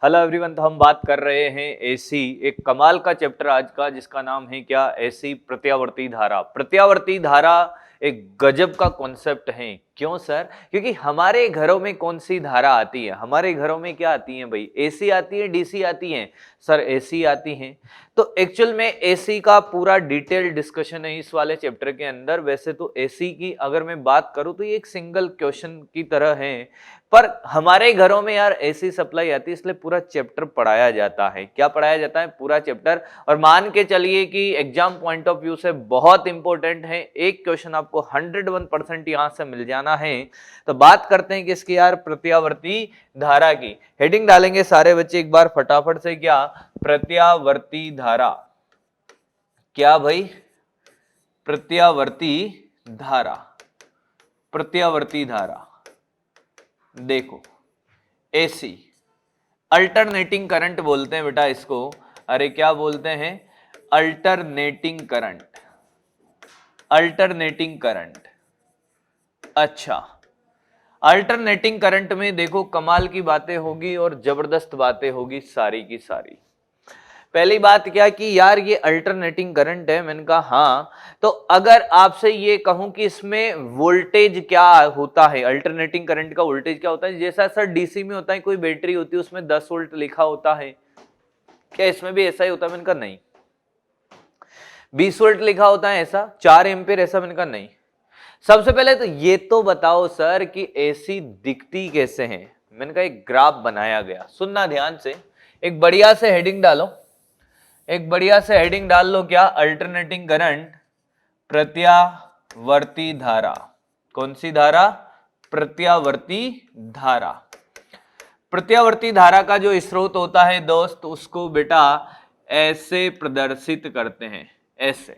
Hello everyone. तो हम बात कर रहे हैं एसी, एक कमाल का चैप्टर आज का जिसका नाम है क्या, एसी प्रत्यावर्ती धारा। प्रत्यावर्ती धारा एक गजब का कॉन्सेप्ट है। क्यों सर? क्योंकि हमारे घरों में कौन सी धारा आती है? हमारे घरों में क्या आती है भाई? एसी आती है, डीसी आती है? सर एसी आती है। तो एक्चुअल में एसी का पूरा डिटेल डिस्कशन है इस वाले चैप्टर के अंदर। वैसे तो एसी की अगर मैं बात करूं तो ये एक सिंगल क्वेश्चन की तरह है, पर हमारे घरों में यार एसी सप्लाई आती है, इसलिए पूरा चैप्टर पढ़ाया जाता है। क्या पढ़ाया जाता है? पूरा चैप्टर। और मान के चलिए कि एग्जाम पॉइंट ऑफ व्यू से बहुत इंपॉर्टेंट है। एक क्वेश्चन आपको 101% यहां से मिल जाना है। तो बात करते हैं किसकी यार? प्रत्यावर्ती धारा की। हेडिंग डालेंगे सारे बच्चे एक बार फटाफट से। क्या? प्रत्यावर्ती धारा। क्या भाई? प्रत्यावर्ती धारा। प्रत्यावर्ती धारा देखो, एसी अल्टरनेटिंग करंट बोलते हैं बेटा इसको। अरे क्या बोलते हैं? Alternating current. Alternating current. अच्छा, अल्टरनेटिंग करंट में देखो कमाल की बातें होगी और जबरदस्त बातें होगी सारी की सारी। पहली बात क्या कि यार ये अल्टरनेटिंग करंट है। मैंने कहा हाँ। तो अगर आपसे ये कहूं कि इसमें वोल्टेज क्या होता है, अल्टरनेटिंग करंट का वोल्टेज क्या होता है? जैसा सर डीसी में होता है, कोई बैटरी होती है उसमें 10 वोल्ट लिखा होता है, क्या इसमें भी ऐसा ही होता है? मैंने कहा नहीं। 20 वोल्ट लिखा होता है ऐसा? 4 एम्पीयर ऐसा? मैंने कहा नहीं। सबसे पहले तो ये तो बताओ सर कि एसी दिखती कैसे है? मैंने कहा एक ग्राफ बनाया गया। सुनना ध्यान से, एक बढ़िया से हेडिंग डालो। एक बढ़िया से हेडिंग डाल लो। क्या? अल्टरनेटिंग करंट प्रत्यावर्ती धारा। कौन सी धारा? प्रत्यावर्ती धारा। प्रत्यावर्ती धारा का जो स्रोत होता है दोस्त, उसको बेटा ऐसे प्रदर्शित करते हैं, ऐसे।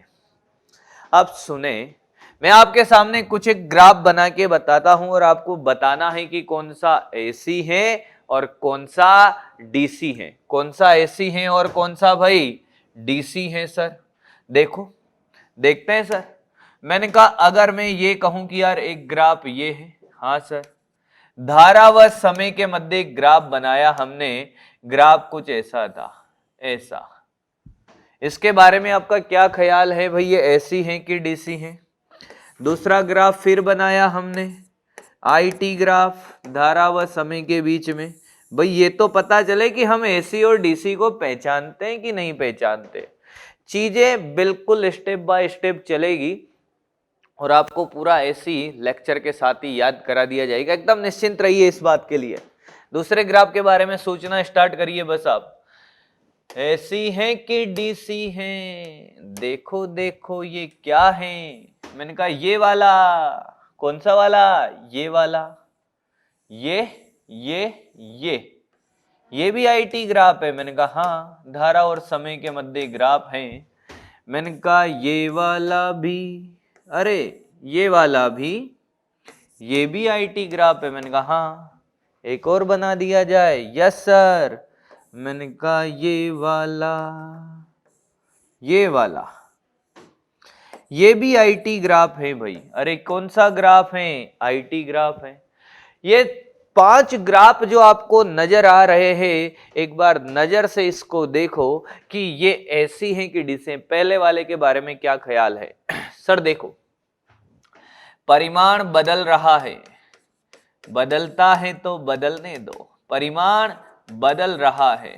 अब सुने, मैं आपके सामने कुछ एक ग्राफ बना के बताता हूं और आपको बताना है कि कौन सा एसी है और कौन सा डीसी है। कौन सा एसी है और कौन सा भाई डीसी है सर? देखो, देखते हैं सर। मैंने कहा अगर मैं ये कहूं कि यार एक ग्राफ ये है, हाँ सर, धारा व समय के मध्य एक ग्राफ बनाया हमने। ग्राफ कुछ ऐसा था, ऐसा। इसके बारे में आपका क्या ख्याल है भाई? ये एसी है कि डीसी है? दूसरा ग्राफ फिर बनाया हमने, आईटी ग्राफ, धारा व समय के बीच में। भाई ये तो पता चले कि हम एसी और डीसी को पहचानते हैं कि नहीं पहचानते। चीजें बिल्कुल स्टेप बाय स्टेप चलेगी और आपको पूरा एसी लेक्चर के साथ ही याद करा दिया जाएगा। एकदम निश्चिंत रहिए इस बात के लिए। दूसरे ग्राफ के बारे में सोचना स्टार्ट करिए बस आप। एसी है कि डीसी है? देखो देखो ये क्या है? मैंने कहा ये वाला। कौन सा वाला? ये वाला। ये ये ये ये भी आईटी ग्राफ है? मैंने कहा हाँ, धारा और समय के मध्य ग्राफ है। मैंने कहा ये वाला भी, अरे ये वाला भी, ये भी आईटी ग्राफ है? मैंने कहा हाँ, एक और बना दिया जाए? Yes sir. मैंने कहा ये वाला, ये वाला, ये भी आईटी ग्राफ है भाई। अरे कौन सा ग्राफ है? आईटी ग्राफ है। ये 5 ग्राफ जो आपको नजर आ रहे हैं, एक बार नजर से इसको देखो कि ये एसी है कि डीसी। पहले वाले के बारे में क्या ख्याल है? सर देखो, परिमाण बदल रहा है, बदलता है तो बदलने दो। परिमाण बदल रहा है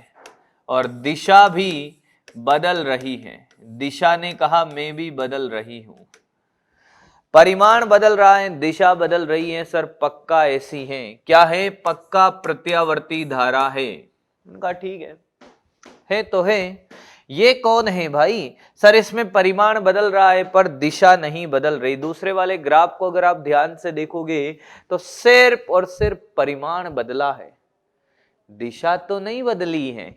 और दिशा भी बदल रही है। दिशा ने कहा मैं भी बदल रही हूं। परिमाण बदल रहा है, दिशा बदल रही है सर, पक्का एसी है। क्या है? पक्का प्रत्यावर्ती धारा है। उनका ठीक है तो है। ये कौन है भाई? सर इसमें परिमाण बदल रहा है पर दिशा नहीं बदल रही। दूसरे वाले ग्राफ को अगर आप ध्यान से देखोगे तो सिर्फ और सिर्फ परिमाण बदला है, दिशा तो नहीं बदली है।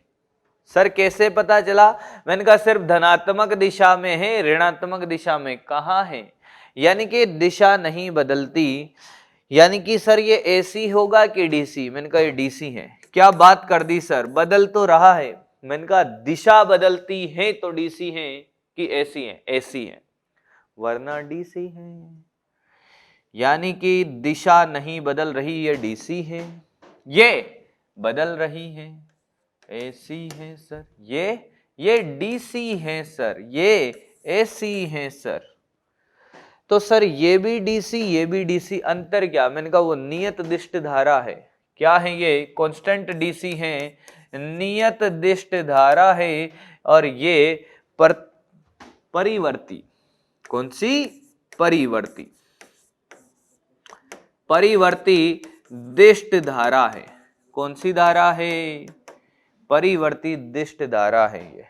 सर कैसे पता चला? मैंने कहा सिर्फ धनात्मक दिशा में है, ऋणात्मक दिशा में कहां है? यानी कि दिशा नहीं बदलती। यानी कि सर ये एसी होगा कि डीसी? मैंने कहा ये डीसी है। क्या बात कर दी सर, बदल तो रहा है। मैंने कहा दिशा बदलती है तो डीसी है कि एसी है? एसी है, वरना डीसी है। यानी कि दिशा नहीं बदल रही, ये डीसी है, ये बदल रही है। एसी है सर, ये डीसी है सर, ये एसी है सर। तो सर ये भी डीसी, ये भी डीसी, अंतर क्या? मैंने कहा वो नियत दिष्ट धारा है। क्या है ये? कांस्टेंट डीसी है, नियत दिष्ट धारा है। और ये परिवर्ती, कौन सी? परिवर्ती, परिवर्ती दिष्ट धारा है। कौन सी धारा है? परिवर्ती दिष्ट धारा है ये।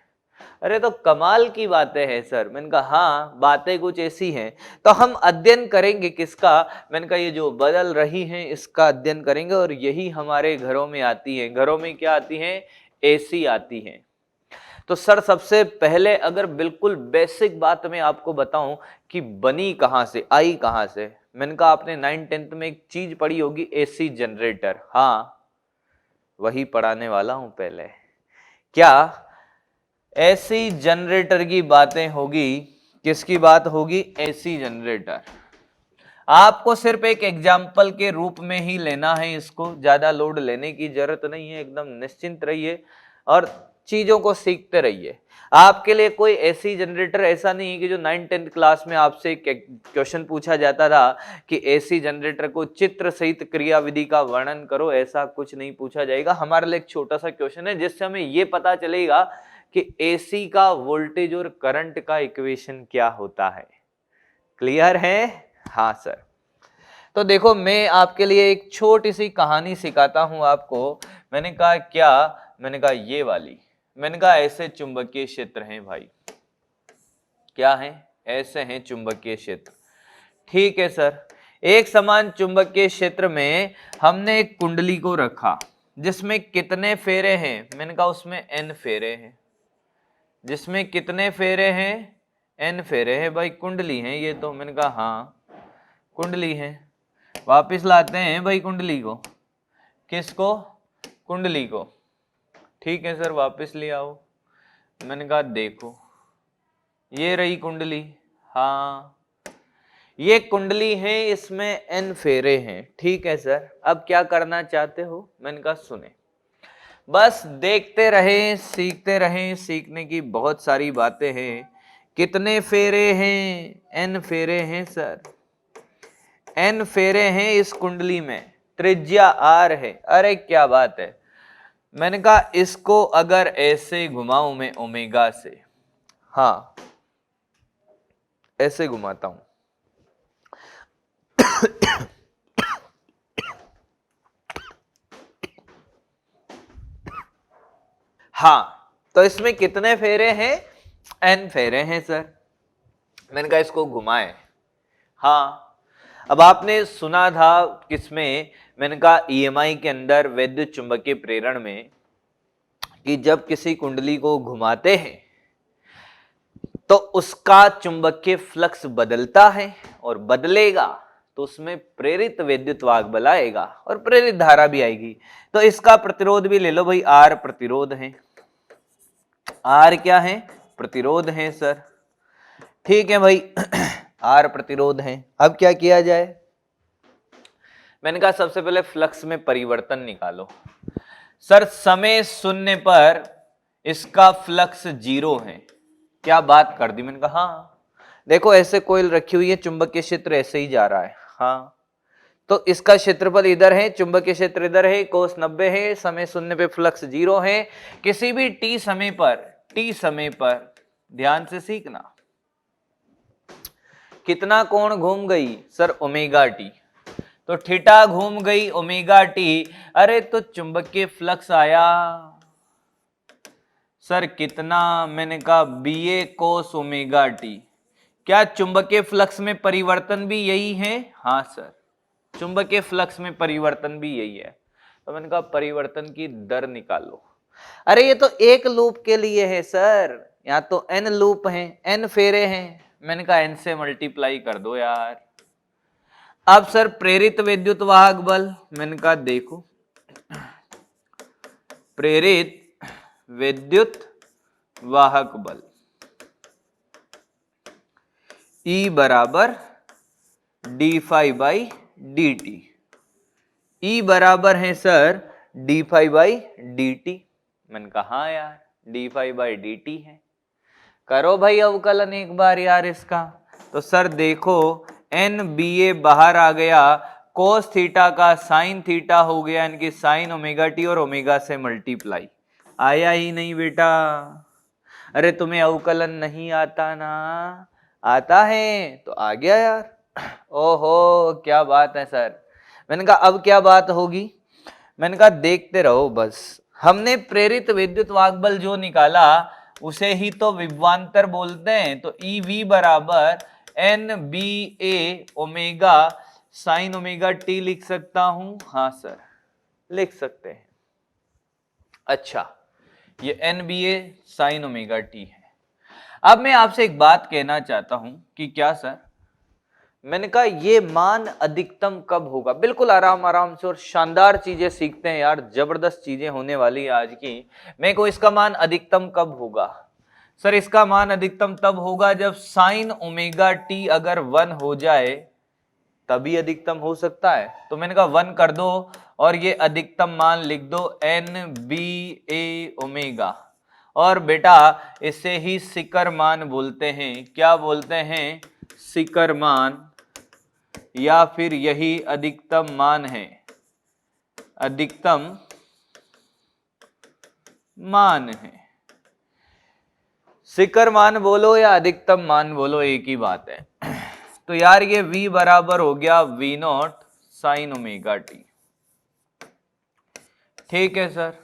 अरे तो कमाल की बातें हैं सर। मैंने कहा हाँ, बातें कुछ ऐसी हैं। तो हम अध्ययन करेंगे किसका? मैंने कहा ये जो बदल रही हैं इसका अध्ययन करेंगे, और यही हमारे घरों में आती है। घरों में क्या आती है? एसी आती है। तो सर सबसे पहले अगर बिल्कुल बेसिक बात मैं आपको बताऊं कि बनी कहां से, आई कहां से। मैंने कहा आपने 9th-10th में एक चीज पढ़ी होगी, एसी जनरेटर। हाँ, वही पढ़ाने वाला हूं पहले। क्या एसी जनरेटर की बातें होगी? किसकी बात होगी? AC generator. आपको सिर्फ एक एग्जाम्पल के रूप में ही लेना है इसको, ज्यादा लोड लेने की जरूरत नहीं है। एकदम निश्चिंत रहिए और चीजों को सीखते रहिए। आपके लिए कोई एसी जनरेटर ऐसा नहीं है कि जो 9th-10th क्लास में आपसे क्वेश्चन पूछा जाता था कि एसी जनरेटर को चित्र सहित क्रियाविधि का वर्णन करो, ऐसा कुछ नहीं पूछा जाएगा। हमारे लिए एक छोटा सा क्वेश्चन है जिससे हमें ये पता चलेगा कि एसी का वोल्टेज और करंट का इक्वेशन क्या होता है। क्लियर है? हाँ सर। तो देखो मैं आपके लिए एक छोटी सी कहानी सिखाता हूं आपको। मैंने कहा क्या? मैंने कहा ये वाली। मैंने कहा ऐसे चुंबकीय क्षेत्र हैं भाई। क्या है? ऐसे हैं चुंबकीय क्षेत्र। ठीक है सर। एक समान चुंबकीय क्षेत्र में हमने एक कुंडली को रखा जिसमें कितने फेरे हैं? मैंने कहा उसमें n फेरे हैं। जिसमें कितने फेरे हैं? n फेरे हैं भाई। कुंडली है ये तो। मैंने कहा हाँ कुंडली है। वापिस लाते हैं भाई कुंडली को। किसको? कुंडली को। ठीक है सर, वापिस ले आओ। मैंने कहा देखो ये रही कुंडली। हाँ ये कुंडली है, इसमें n फेरे हैं। ठीक है सर, अब क्या करना चाहते हो? मैंने कहा सुने, बस देखते रहें, सीखते रहें। सीखने की बहुत सारी बातें हैं। कितने फेरे हैं? n फेरे हैं सर। n फेरे हैं इस कुंडली में, त्रिज्या r है। अरे क्या बात है। मैंने कहा इसको अगर ऐसे घुमाऊं मैं ओमेगा से, हाँ ऐसे घुमाता हूं, हाँ तो इसमें कितने फेरे हैं? n फेरे हैं सर। मैंने कहा इसको घुमाए। हाँ अब आपने सुना था किसमें? मैंने कहा ईएमआई के अंदर वैद्युत चुंबकीय प्रेरण में कि जब किसी कुंडली को घुमाते हैं तो उसका चुंबकीय फ्लक्स बदलता है, और बदलेगा तो उसमें प्रेरित विद्युत वाहक बल आएगा और प्रेरित धारा भी आएगी। तो इसका प्रतिरोध भी ले लो भाई, आर प्रतिरोध है। आर क्या है? प्रतिरोध है सर। ठीक है भाई आर प्रतिरोध है। अब क्या किया जाए? मैंने कहा सबसे पहले फ्लक्स में परिवर्तन निकालो। सर समय शून्य पर इसका फ्लक्स 0 है। क्या बात कर दी? मैंने कहा हाँ। देखो ऐसे कोयल रखी हुई है, चुंबकीय क्षेत्र ऐसे ही जा रहा है। हाँ तो इसका क्षेत्रफल इधर है, चुंबकीय क्षेत्र इधर है, कोस 90 है, समय शून्य पे फ्लक्स 0 है। किसी भी टी समय पर ध्यान से सीखना, कितना कोण घूम गई? Sir omega T. तो थीटा घूम गई ओमेगा टी। अरे तो चुंबकीय फ्लक्स आया सर कितना? मैंने कहा BA कोस ओमेगा टी। क्या चुंबकीय फ्लक्स में परिवर्तन भी यही है? हाँ सर, चुंबकीय फ्लक्स में परिवर्तन भी यही है। तो मैंने कहा परिवर्तन की दर निकालो। अरे ये तो एक लूप के लिए है सर, यहाँ तो n लूप हैं, n फेरे हैं। मैंने कहा n से मल्टीप्लाई कर दो यार। अब सर प्रेरित विद्युत वाहक बल, मैंने कहा देखो प्रेरित विद्युत वाहक बल E बराबर d∅dt। E बराबर है सर d∅dt। मैंने कहा हाँ यार d5/dt है। करो भाई अवकलन एक बार यार इसका। तो सर देखो NBA बाहर आ गया, कोस थीटा का साइन थीटा हो गया, इनकी साइन ओमेगा टी और ओमेगा से मल्टीप्लाई। आया ही नहीं बेटा। अरे तुम्हें अवकलन नहीं आता ना? आता है तो आ गया यार। ओहो क्या बात है सर। मैंने कहा अब क्या बात होगी? मैंने कहा देखते रहो बस। हमने प्रेरित विद्युत वाहक जो निकाला उसे ही तो विभवांतर बोलते हैं। तो EV बराबर NBA omega sine omega T लिख सकता हूं? हाँ सर लिख सकते हैं। अच्छा ये NBA साइन ओमेगा टी है। अब मैं आपसे एक बात कहना चाहता हूं कि क्या सर, मैंने कहा ये मान अधिकतम कब होगा? बिल्कुल आराम आराम से और शानदार चीजें सीखते हैं यार, जबरदस्त चीजें होने वाली है आज की। मेरे को इसका मान अधिकतम कब होगा? सर इसका मान अधिकतम तब होगा जब साइन ओमेगा टी अगर 1 हो जाए तभी अधिकतम हो सकता है। तो मैंने कहा 1 कर दो और ये अधिकतम मान लिख दो NBA ओमेगा। और बेटा इसे ही शिखर मान बोलते हैं। क्या बोलते हैं? शिखर मान, या फिर यही अधिकतम मान है। अधिकतम मान है। शिखर मान बोलो या अधिकतम मान बोलो एक ही बात है। तो यार ये V बराबर हो गया V0 साइन ओमेगा टी। ठीक है सर।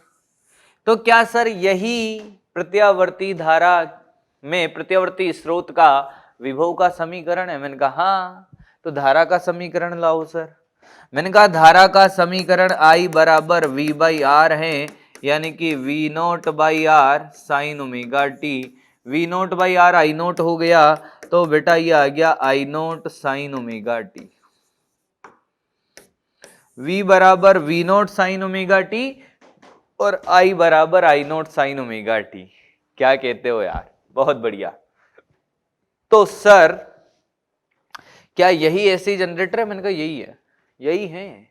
तो क्या सर यही प्रत्यावर्ती धारा में प्रत्यावर्ती स्रोत का विभव का समीकरण है? मैंने कहा हाँ। तो धारा का समीकरण लाओ सर। मैंने कहा धारा का समीकरण I बराबर V/R है, यानी कि V0/R sine omega T. V0/R I0 हो गया, तो बेटा ये आ गया I0 sine omega T. V बराबर V0 साइन ओमेगा टी और I बराबर I0 साइन ओमेगा टी। क्या कहते हो यार? बहुत बढ़िया। तो सर क्या यही ऐसी जनरेटर है? मैंने कहा यही है, यही है।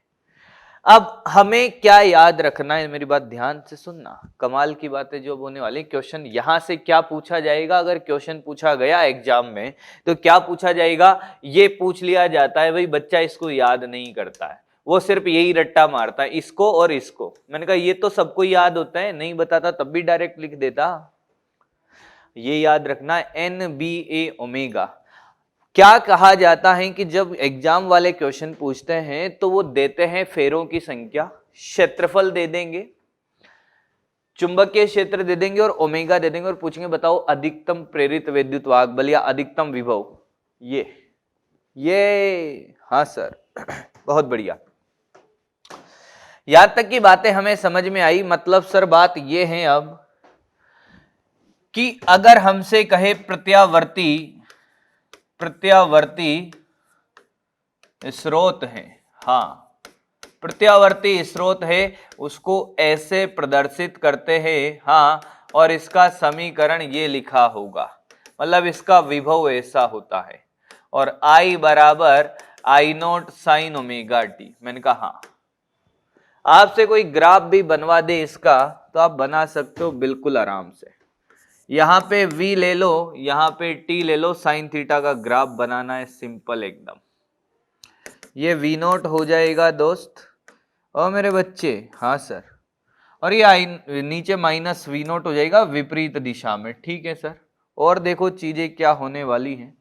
अब हमें क्या याद रखना है, मेरी बात ध्यान से सुनना, कमाल की बातें जो होने वाली। क्वेश्चन यहां से क्या पूछा जाएगा? अगर क्वेश्चन पूछा गया एग्जाम में तो क्या पूछा जाएगा? ये पूछ लिया जाता है भाई बच्चा इसको याद नहीं करता है, वो सिर्फ यही रट्टा मारता है इसको और इसको। मैंने कहा ये तो सबको याद होता है, नहीं बताता तब भी डायरेक्ट लिख देता। ये याद रखना NBA ओमेगा। क्या कहा जाता है कि जब एग्जाम वाले क्वेश्चन पूछते हैं तो वो देते हैं फेरों की संख्या, क्षेत्रफल दे देंगे, चुंबकीय क्षेत्र दे देंगे और ओमेगा दे देंगे और पूछेंगे बताओ अधिकतम प्रेरित विद्युत वाहक बल या अधिकतम विभव। ये हाँ सर बहुत बढ़िया। यहां तक की बातें हमें समझ में आई। मतलब सर बात ये है अब कि अगर हमसे कहे प्रत्यावर्ती स्रोत है, हाँ प्रत्यावर्ती स्रोत है, उसको ऐसे प्रदर्शित करते हैं, हाँ, और इसका समीकरण ये लिखा होगा, मतलब इसका विभव ऐसा होता है, और I बराबर I0 साइन ओमेगा टी। मैंने कहा हाँ। आपसे कोई ग्राफ भी बनवा दे इसका तो आप बना सकते हो बिल्कुल आराम से। यहां पे V ले लो, यहां पे T ले लो, साइन थीटा का ग्राफ बनाना है सिंपल एकदम। ये V0 हो जाएगा दोस्त और मेरे बच्चे, हाँ सर, और ये नीचे माइनस V0 हो जाएगा विपरीत दिशा में। ठीक है सर। और देखो चीजें क्या होने वाली हैं।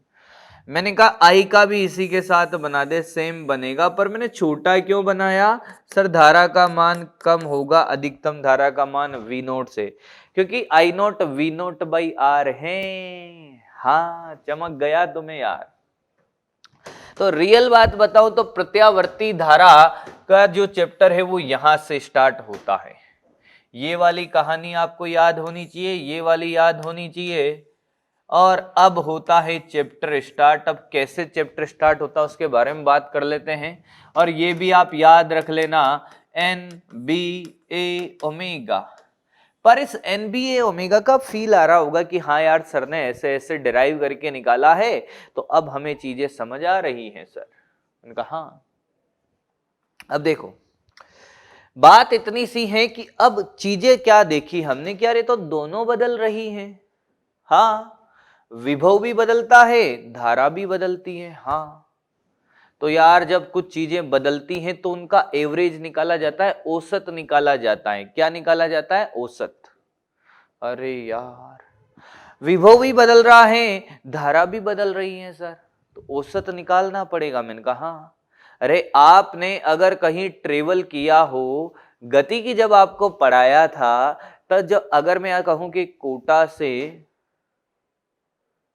मैंने कहा I का भी इसी के साथ बना दे, सेम बनेगा, पर मैंने छोटा क्यों बनाया? सर धारा का मान कम होगा अधिकतम धारा का मान V0 से, क्योंकि I0 V0/R है। हाँ चमक गया तुम्हें यार। तो रियल बात बताओ तो प्रत्यावर्ती धारा का जो चैप्टर है वो यहां से स्टार्ट होता है। ये वाली कहानी आपको याद होनी चाहिए, ये वाली याद होनी चाहिए। और अब होता है चैप्टर स्टार्ट। अब कैसे चैप्टर स्टार्ट होता है उसके बारे में बात कर लेते हैं। और ये भी आप याद रख लेना NBA ओमेगा। पर इस NBA ओमेगा का फील आ रहा होगा कि हाँ यार सर ने ऐसे ऐसे डिराइव करके निकाला है, तो अब हमें चीजें समझ आ रही हैं सर। उनका हाँ। अब देखो बात इतनी सी है कि अब चीजें क्या देखी हमने, क्या रे तो दोनों बदल रही हैं। हाँ, विभव भी बदलता है, धारा भी बदलती है। हाँ, तो यार जब कुछ चीजें बदलती हैं तो उनका एवरेज निकाला जाता है, औसत निकाला जाता है। क्या निकाला जाता है? औसत। अरे यार, विभव भी बदल रहा है, धारा भी बदल रही है सर, तो औसत निकालना पड़ेगा। मैंने कहा हाँ। अरे आपने अगर कहीं ट्रेवल किया हो, गति की जब आपको पढ़ाया था, तब जब अगर मैं कहूं कि कोटा से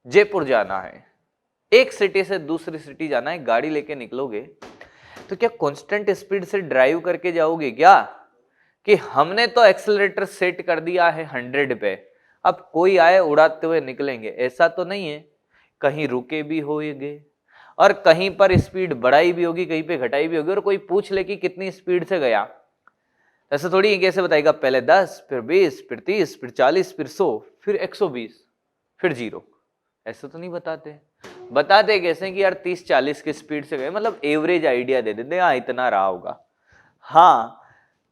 जयपुर जाना है, एक सिटी से दूसरी सिटी जाना है, गाड़ी लेके निकलोगे तो क्या कांस्टेंट स्पीड से ड्राइव करके जाओगे क्या? कि हमने तो एक्सेलरेटर सेट कर दिया है 100 पे, अब कोई आए उड़ाते हुए निकलेंगे, ऐसा तो नहीं है। कहीं रुके भी होंगे और कहीं पर स्पीड बढ़ाई भी होगी, कहीं पे घटाई भी होगी, और कोई पूछ ले कि कितनी स्पीड से गया, ऐसा थोड़ी कैसे बताएगा? पहले 10, फिर 20, फिर 30, फिर 40, फिर 100, फिर 120, फिर 0। ऐसा तो नहीं बताते। बताते कैसे कि यार 30-40 की स्पीड से गए, मतलब एवरेज आइडिया दे देते, हाँ इतना रहा होगा। हाँ,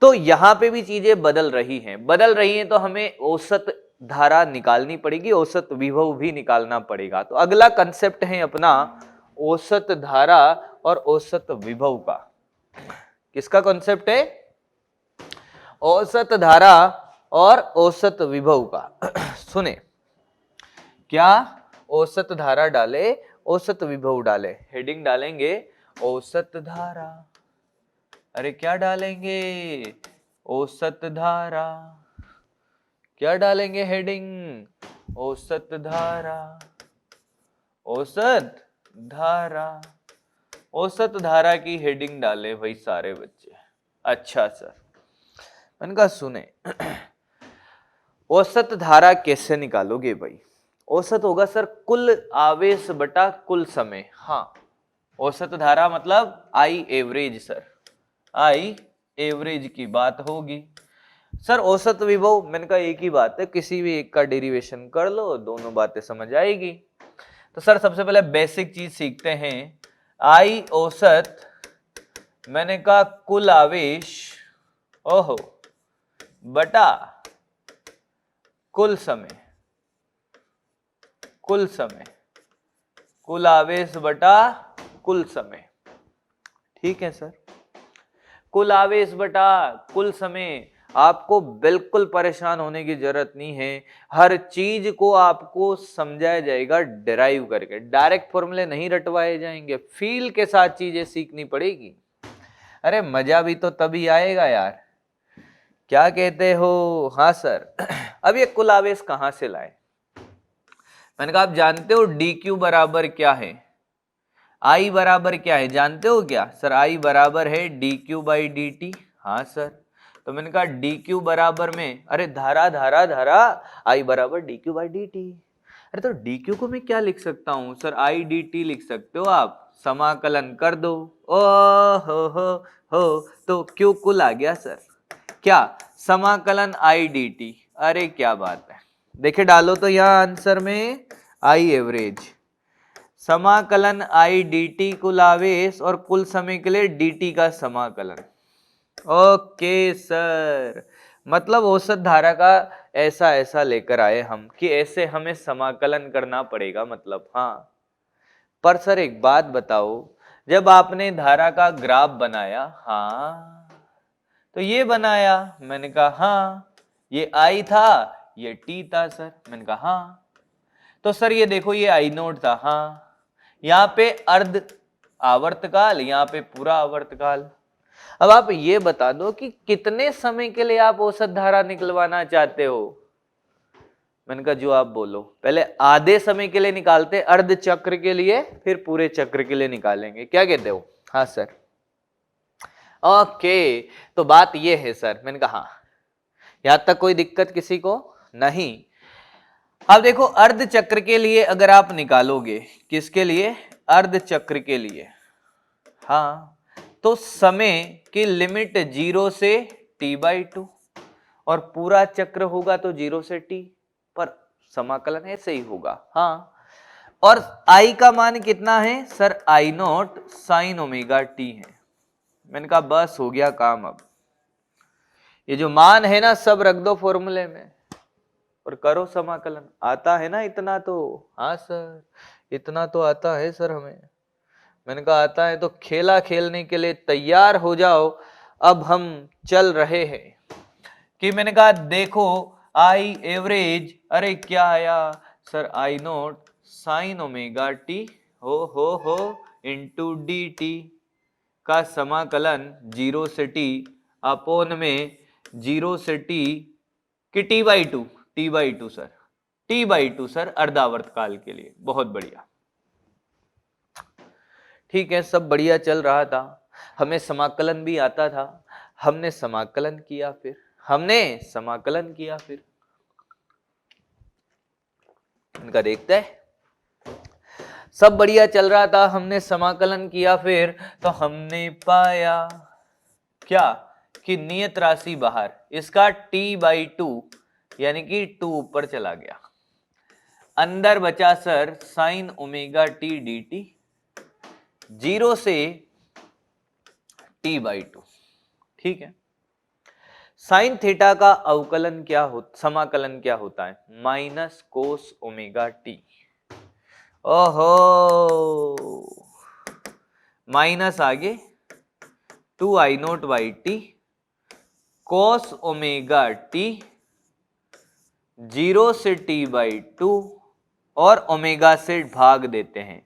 तो यहां पे भी चीजें बदल रही हैं। बदल रही हैं तो हमें औसत धारा निकालनी पड़ेगी, औसत विभव भी निकालना पड़ेगा। तो अगला कंसेप्ट है अपना औसत धारा और औसत विभव का। किसका कॉन्सेप्ट है? औसत धारा और औसत विभव का। सुने, क्या औसत धारा डाले, औसत विभव डाले, हेडिंग डालेंगे औसत धारा। अरे क्या डालेंगे? औसत धारा। क्या डालेंगे हेडिंग? औसत धारा। औसत धारा। औसत धारा की हेडिंग डाले भाई सारे बच्चे। अच्छा सर, मैंने कहा सुने, औसत धारा कैसे निकालोगे भाई? औसत होगा सर कुल आवेश बटा कुल समय। हाँ, औसत धारा मतलब I average sir, I average की बात होगी। सर औसत विभव, मैंने कहा एक ही बात है, किसी भी एक का डेरिवेशन कर लो, दोनों बातें समझ आएगी। तो सर सबसे पहले बेसिक चीज सीखते हैं, आई औसत, मैंने कहा कुल आवेश, ओहो, बटा कुल समय, कुल समय, कुल आवेश बटा कुल समय। ठीक है सर, कुल आवेश बटा कुल समय। आपको बिल्कुल परेशान होने की जरूरत नहीं है, हर चीज को आपको समझाया जाएगा डिराइव करके, डायरेक्ट फॉर्मूले नहीं रटवाए जाएंगे, फील के साथ चीजें सीखनी पड़ेगी। अरे मजा भी तो तभी आएगा यार, क्या कहते हो? हाँ सर। अब ये कुल आवेश कहां से लाए? मैंने कहा आप जानते हो डी क्यू बराबर क्या है, आई बराबर क्या है, जानते हो क्या? सर आई बराबर है D Q by D T. हाँ सर, तो मैंने कहा डी क्यू बराबर में, अरे धारा धारा धारा, आई बराबर D Q by D T. अरे तो डी क्यू को मैं क्या लिख सकता हूं सर? आई डी टी लिख सकते हो आप, समाकलन कर दो, ओ हो, तो क्यू कुल आ गया सर। क्या? समाकलन आई डी टी। अरे क्या बात है, देखे डालो तो यहां आंसर में आई एवरेज, समाकलन आई डी टी कुल आवेश और कुल समय के लिए डी टी का समाकलन। ओके सर, मतलब औसत धारा का ऐसा ऐसा लेकर आए हम कि ऐसे हमें समाकलन करना पड़ेगा, मतलब हाँ। पर सर एक बात बताओ, जब आपने धारा का ग्राफ बनाया, हाँ तो ये बनाया, मैंने कहा हाँ, ये आई था, ये टी था सर, मैंने कहा हाँ। तो सर ये देखो ये आई नोट था, हाँ, यहाँ पे अर्ध आवर्तकाल, यहाँ पे पूरा आवर्तकाल। अब आप ये बता दो कि कितने समय के लिए आप औसत धारा निकलवाना चाहते हो? मैंने कहा जो आप बोलो, पहले आधे समय के लिए निकालते, अर्ध चक्र के लिए, फिर पूरे चक्र के लिए निकालेंगे, क्या कहते हो? हाँ सर। ओके, तो बात ये है सर, मैंने कहा हाँ, यहां तक कोई दिक्कत किसी को नहीं। अब देखो अर्ध चक्र के लिए अगर आप निकालोगे, किसके लिए? अर्ध चक्र के लिए, हाँ, तो समय की लिमिट 0 से t/2 और पूरा चक्र होगा तो 0 से t, पर समाकलन ऐसे ही होगा। हाँ, और i का मान कितना है sir? I0 sin omega t है। मैंने कहा बस हो गया काम। अब ये जो मान है ना सब रख दो फॉर्मूले में और करो समाकलन। आता है ना इतना तो? हाँ सर इतना तो आता है सर हमें। मैंने कहा आता है तो खेला खेलने के लिए तैयार हो जाओ। अब हम चल रहे हैं कि मैंने कहा देखो आई एवरेज, अरे क्या आया sir, I naught sine omega T हो इंटू डी टी का समाकलन 0 से टी अपोन में 0 से टी कि T by two sir, T by two sir अर्धावर्त काल के लिए। बहुत बढ़िया, ठीक है, सब बढ़िया चल रहा था, हमें समाकलन भी आता था, हमने समाकलन किया, फिर इनका देखते हैं। सब बढ़िया चल रहा था, हमने समाकलन किया, फिर तो हमने पाया क्या कि नियत राशि बाहर, इसका t/2 यानी कि 2 ऊपर चला गया, अंदर बचा sir sine omega T D T 0 से t/2। ठीक है, साइन थीटा का अवकलन समाकलन क्या होता है? Minus cos omega T. ओहो, माइनस आगे 2i0/t कोस ओमेगा टी 0 से t/2 और ओमेगा से भाग देते हैं।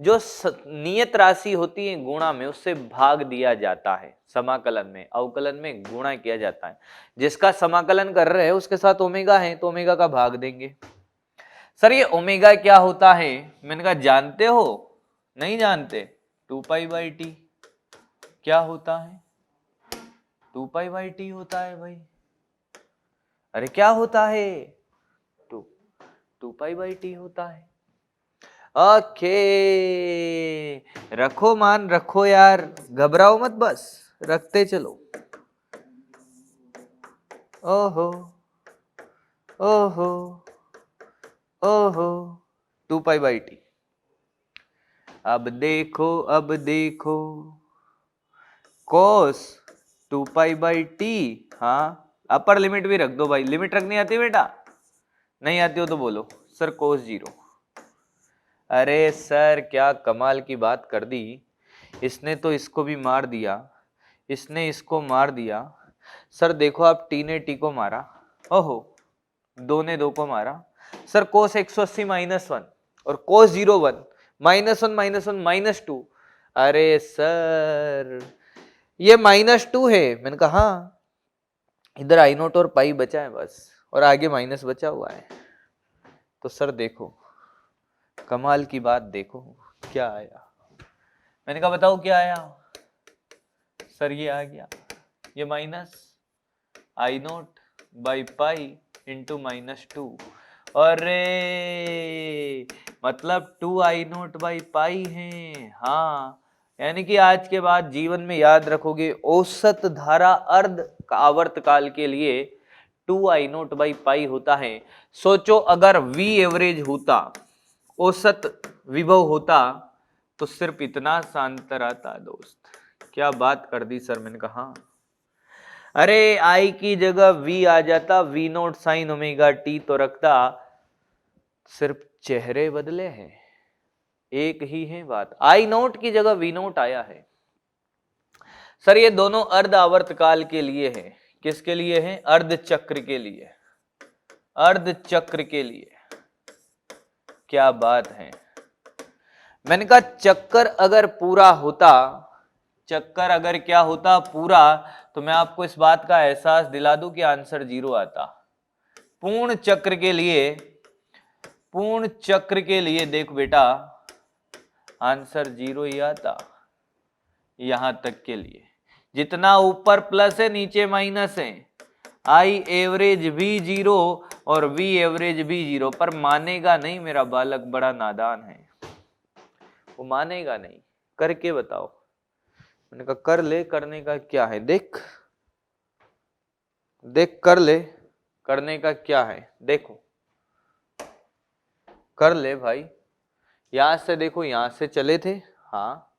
जो नियत राशि होती है गुणा में, उससे भाग दिया जाता है। समाकलन में, अवकलन में गुणा किया जाता है। जिसका समाकलन कर रहे हैं उसके साथ ओमेगा है तो ओमेगा का भाग देंगे। सर ये ओमेगा क्या होता है? मैंने कहा जानते हो? नहीं जानते? 2π/t क्या होता है? 2π/t होता है भाई। अरे क्या होता है? 2π/t होता है। ओके, रखो मान रखो यार, घबराओ मत, बस रखते चलो। ओहो ओहो ओहो 2π/t। अब देखो cos 2π/t, हाँ अपर लिमिट भी रख दो भाई। लिमिट रखनी आती है बेटा? नहीं आती हो तो बोलो सर cos 0। अरे सर क्या कमाल की बात कर दी, इसने तो इसको भी मार दिया, इसने इसको मार दिया। सर देखो आप टी ने टी को मारा, ओहो 2 ने 2 को मारा। सर कोस 180 -1 और कोस 0 1 -1 -2। अरे सर ये -2 है। मैंने कहा हाँ, इधर आई नोट और पाई बचा है बस, और आगे माइनस बचा हुआ है। तो सर देखो कमाल की बात, देखो क्या आया। मैंने कहा बताओ क्या आया? सर ये आ गया, ये minus I naught by pi into -2। अरे मतलब 2i0/पाई है। हाँ, यानी कि आज के बाद जीवन में याद रखोगे, औसत धारा अर्ध आवर्त काल के लिए 2i0/पाई होता है। सोचो अगर V एवरेज होता, औसत विभव होता, तो सिर्फ इतना सांतर आता दोस्त। क्या बात कर दी सर। मैंने कहा अरे I की जगह V आ जाता, V0 साइन ओमेगा टी तो रखता, सिर्फ चेहरे बदले हैं, एक ही है बात। I0 की जगह V0 आया है। सर ये दोनों अर्ध आवर्त काल के लिए है। किसके लिए है? अर्ध चक्र के लिए, अर्ध चक्र के लिए। क्या बात है। मैंने कहा चक्कर अगर पूरा होता, चक्कर अगर क्या होता पूरा, तो मैं आपको इस बात का एहसास दिला दूं कि आंसर 0 आता। पूर्ण चक्र के लिए, पूर्ण चक्र के लिए देखो बेटा आंसर 0 ही आता। यहां तक के लिए जितना ऊपर प्लस है नीचे माइनस है। आई एवरेज भी 0 और V एवरेज भी 0, पर मानेगा नहीं मेरा बालक, बड़ा नादान है, वो मानेगा नहीं। करके बताओ। मैंने कहा कर ले, करने का क्या है, देख देख कर ले, करने का क्या है, देखो कर ले भाई। यहां से देखो, यहां से चले थे, हाँ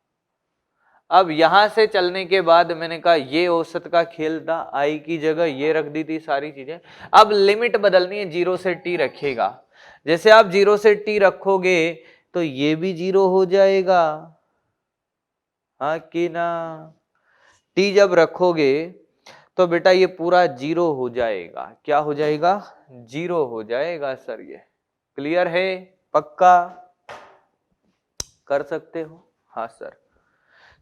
अब यहां से चलने के बाद मैंने कहा ये औसत का खेल था, आई की जगह ये रख दी थी सारी चीजें। अब लिमिट बदलनी है, 0 से t रखेगा। जैसे आप 0 से t रखोगे तो ये भी 0 हो जाएगा, हाँ कि ना। t जब रखोगे तो बेटा ये पूरा 0 हो जाएगा। क्या हो जाएगा? 0 हो जाएगा सर। ये क्लियर है? पक्का कर सकते हो? हाँ सर।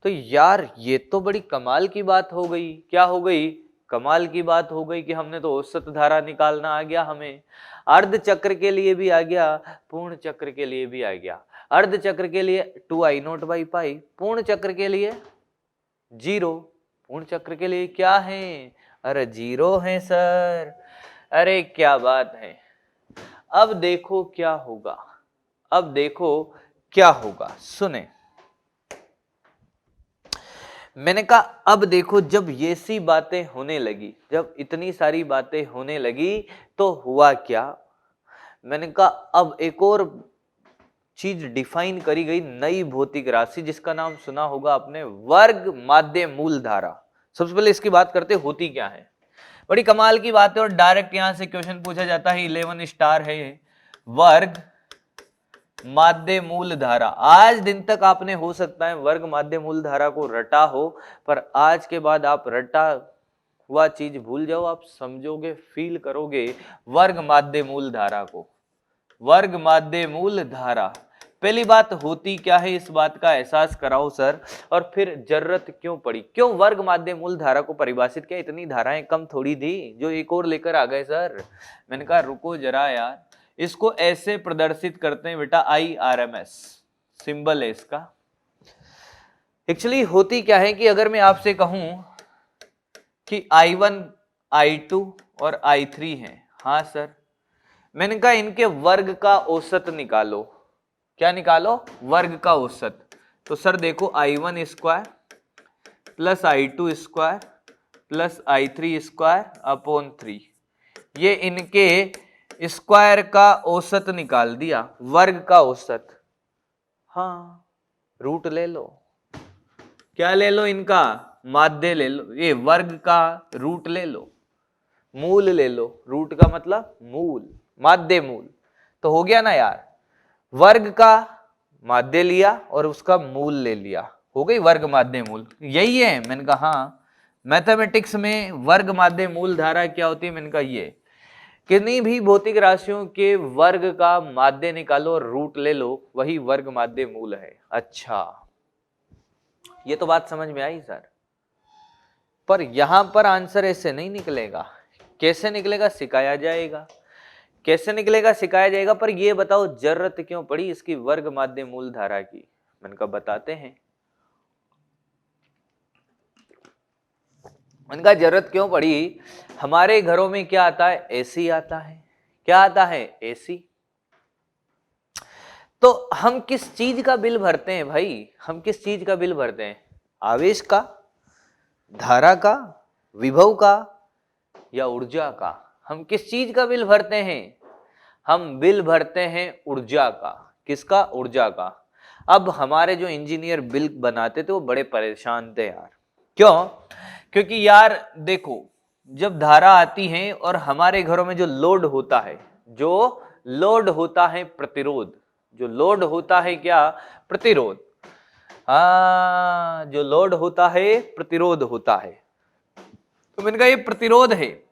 तो यार ये तो बड़ी कमाल की बात हो गई। क्या हो गई? कमाल की बात हो गई कि हमने तो औसत धारा निकालना आ गया हमें, अर्ध चक्र के लिए भी आ गया, पूर्ण चक्र के लिए भी आ गया। अर्ध चक्र के लिए 2I0/π, पूर्ण चक्र के लिए 0, पूर्ण चक्र के लिए क्या है? अरे 0 है सर। अरे क्या बात है। अब देखो क्या होगा, अब देखो क्या होगा, सुने। मैंने कहा अब देखो, जब ये सी बातें होने लगी, जब इतनी सारी बातें होने लगी तो हुआ क्या? मैंने कहा अब एक और चीज डिफाइन करी गई, नई भौतिक राशि, जिसका नाम सुना होगा आपने, वर्ग माध्य मूल धारा। सबसे पहले इसकी बात करते, होती क्या है। बड़ी कमाल की बात है और डायरेक्ट यहां से क्वेश्चन पूछा जाता है, 11 स्टार है ये। वर्ग माध्य मूल धारा। आज दिन तक आपने हो सकता है वर्ग माध्य मूल धारा को रटा हो, पर आज के बाद आप रटा हुआ चीज भूल जाओ, आप समझोगे, फील करोगे वर्ग माध्य मूल धारा को। वर्ग माध्य मूल धारा, पहली बात होती क्या है, इस बात का एहसास कराओ सर। और फिर जरूरत क्यों पड़ी, क्यों वर्ग माध्य मूल धारा को परिभाषित किया? इतनी धाराएं कम थोड़ी थी जो एक और लेकर आ गए सर। मैंने कहा रुको जरा यार, इसको ऐसे प्रदर्शित करते हैं बेटा, IRMS सिंबल है इसका। एक्चुअली होती क्या है कि अगर मैं आपसे कहूं कि I1, I2 और I3 है, हाँ सर, मैंने कहा इनके वर्ग का औसत निकालो। क्या निकालो? वर्ग का औसत। तो सर देखो, I1 square plus I2 square plus I3 square upon 3, ये इनके स्क्वायर का औसत निकाल दिया, वर्ग का औसत। हाँ, रूट ले लो। क्या ले लो? इनका माध्य ले लो, ये वर्ग का रूट ले लो, मूल ले लो। रूट का मतलब मूल, माध्य मूल। तो हो गया ना यार, वर्ग का माध्य लिया और उसका मूल ले लिया, हो गई वर्ग माध्य मूल। यही है। मैंने कहा हाँ, मैथमेटिक्स में वर्ग माध्य मूल धारा क्या होती है? मैंने कहा ये, किन्हीं भी भौतिक राशियों के वर्ग का माध्य निकालो और रूट ले लो, वही वर्ग माध्य मूल है। अच्छा, ये तो बात समझ में आई सर। पर यहां पर आंसर ऐसे नहीं निकलेगा। कैसे निकलेगा? सिखाया जाएगा। कैसे निकलेगा? सिखाया जाएगा। पर ये बताओ जरूरत क्यों पड़ी इसकी वर्ग माध्य मूल धारा की? मैंने कहा बताते हैं। मैंने कहा जरूरत क्यों पड़ी? हमारे घरों में क्या आता है? एसी आता है। क्या आता है? एसी। तो हम किस चीज का बिल भरते हैं भाई? हम किस चीज का बिल भरते हैं? आवेश का, धारा का, विभव का या ऊर्जा का? हम किस चीज का बिल भरते हैं? हम बिल भरते हैं ऊर्जा का। किसका? ऊर्जा का। अब हमारे जो इंजीनियर बिल बनाते थे वो बड़े परेशान थे यार। क्यों? क्योंकि यार देखो, जब धारा आती है और हमारे घरों में जो लोड होता है, जो लोड होता है प्रतिरोध, जो लोड होता है क्या? प्रतिरोध। हाँ, जो लोड होता है प्रतिरोध होता है। तो मैंने कहा ये प्रतिरोध है।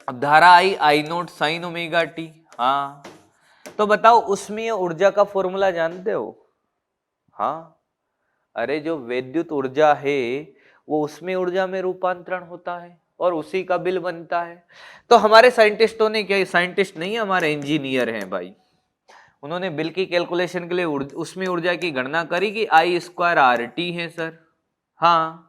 अब धारा आई I0 sin ओमेगा टी। हाँ, तो बताओ उसमें ऊर्जा का फॉर्मूला जानते हो? हाँ, अरे जो विद्युत ऊर्जा है वो उसमें ऊर्जा में रूपांतरण होता है और उसी का बिल बनता है। तो हमारे साइंटिस्टों ने क्या, साइंटिस्ट नहीं है, हमारे इंजीनियर हैं भाई, उन्होंने बिल की कैलकुलेशन के लिए उसमें ऊर्जा की गणना करी कि I²RT है सर। हाँ,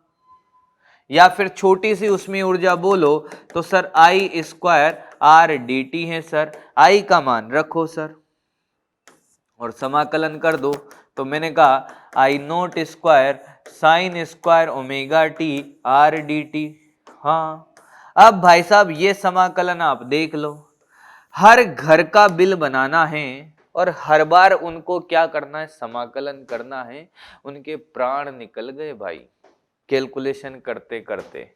या फिर छोटी सी उसमें ऊर्जा बोलो तो सर I²RDT है सर। I का मान रखो सर और समाकलन कर दो। तो मैंने कहा I0² sin² omega T RDT। हाँ, अब भाई साहब ये समाकलन आप देख लो, हर घर का बिल बनाना है और हर बार उनको क्या करना है, समाकलन करना है। उनके प्राण निकल गए भाई कैलकुलेशन करते करते।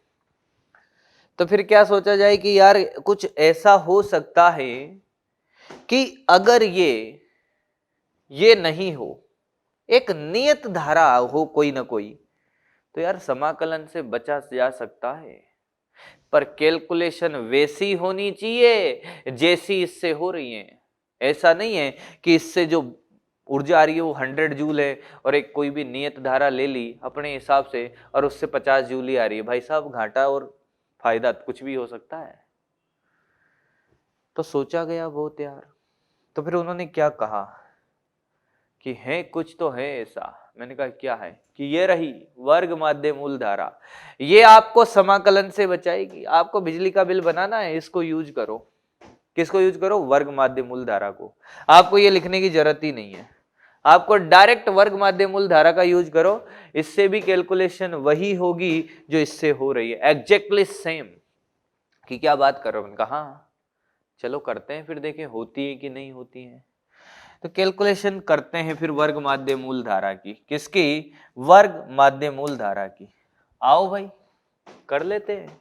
तो फिर क्या सोचा जाए कि यार कुछ ऐसा हो सकता है कि अगर ये नहीं हो, एक नियत धारा हो कोई ना कोई, तो यार समाकलन से बचा जा सकता है। पर कैलकुलेशन वैसी होनी चाहिए जैसी इससे हो रही है। ऐसा नहीं है कि इससे जो ऊर्जा आ रही है वो 100 जूल है और एक कोई भी नियत धारा ले ली अपने हिसाब से और उससे 50 जूल ही आ रही है। भाई साहब घाटा और फायदा कुछ भी हो सकता है। तो सोचा गया बहुत यार। तो फिर उन्होंने क्या कहा कि है कुछ तो है ऐसा। मैंने कहा क्या है कि ये रही वर्ग माध्य मूल धारा, ये आपको समाकलन से बचाएगी। आपको बिजली का बिल बनाना है, इसको यूज करो। किसको यूज करो, वर्ग माध्य मूल धारा को। आपको ये लिखने की जरूरत ही नहीं है, आपको डायरेक्ट वर्ग माध्य मूल धारा का यूज करो। इससे भी कैलकुलेशन वही होगी जो इससे हो रही है, एग्जैक्टली सेम। कि क्या बात कर रहे हो, मैंने कहा हाँ चलो करते हैं फिर देखें होती है कि नहीं होती है। तो कैलकुलेशन करते हैं फिर वर्ग माध्य मूल धारा की। किसकी, वर्ग माध्य मूल धारा की। आओ भाई कर लेते हैं।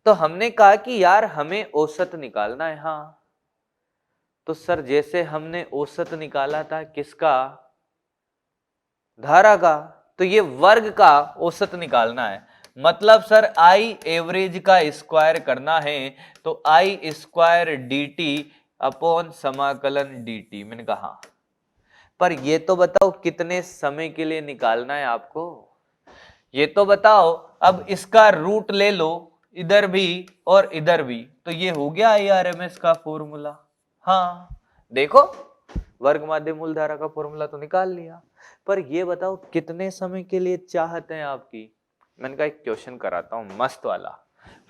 तो हमने कहा कि यार हमें औसत निकालना है। हाँ तो सर जैसे हमने औसत निकाला था किसका, धारा का, तो ये वर्ग का औसत निकालना है। मतलब सर आई एवरेज का स्क्वायर करना है, तो आई स्क्वायर डी टी अपॉन समाकलन डी टी। मैंने कहा पर ये तो बताओ कितने समय के लिए निकालना है आपको, ये तो बताओ। अब इसका रूट ले लो इधर भी और इधर भी, तो ये हो गया IRMS का फॉर्मूला। हाँ देखो वर्ग माध्य मूल धारा का फॉर्मूला तो निकाल लिया, पर ये बताओ कितने समय के लिए चाहते हैं आपकी। मैंने कहा एक क्वेश्चन कराता हूं मस्त वाला।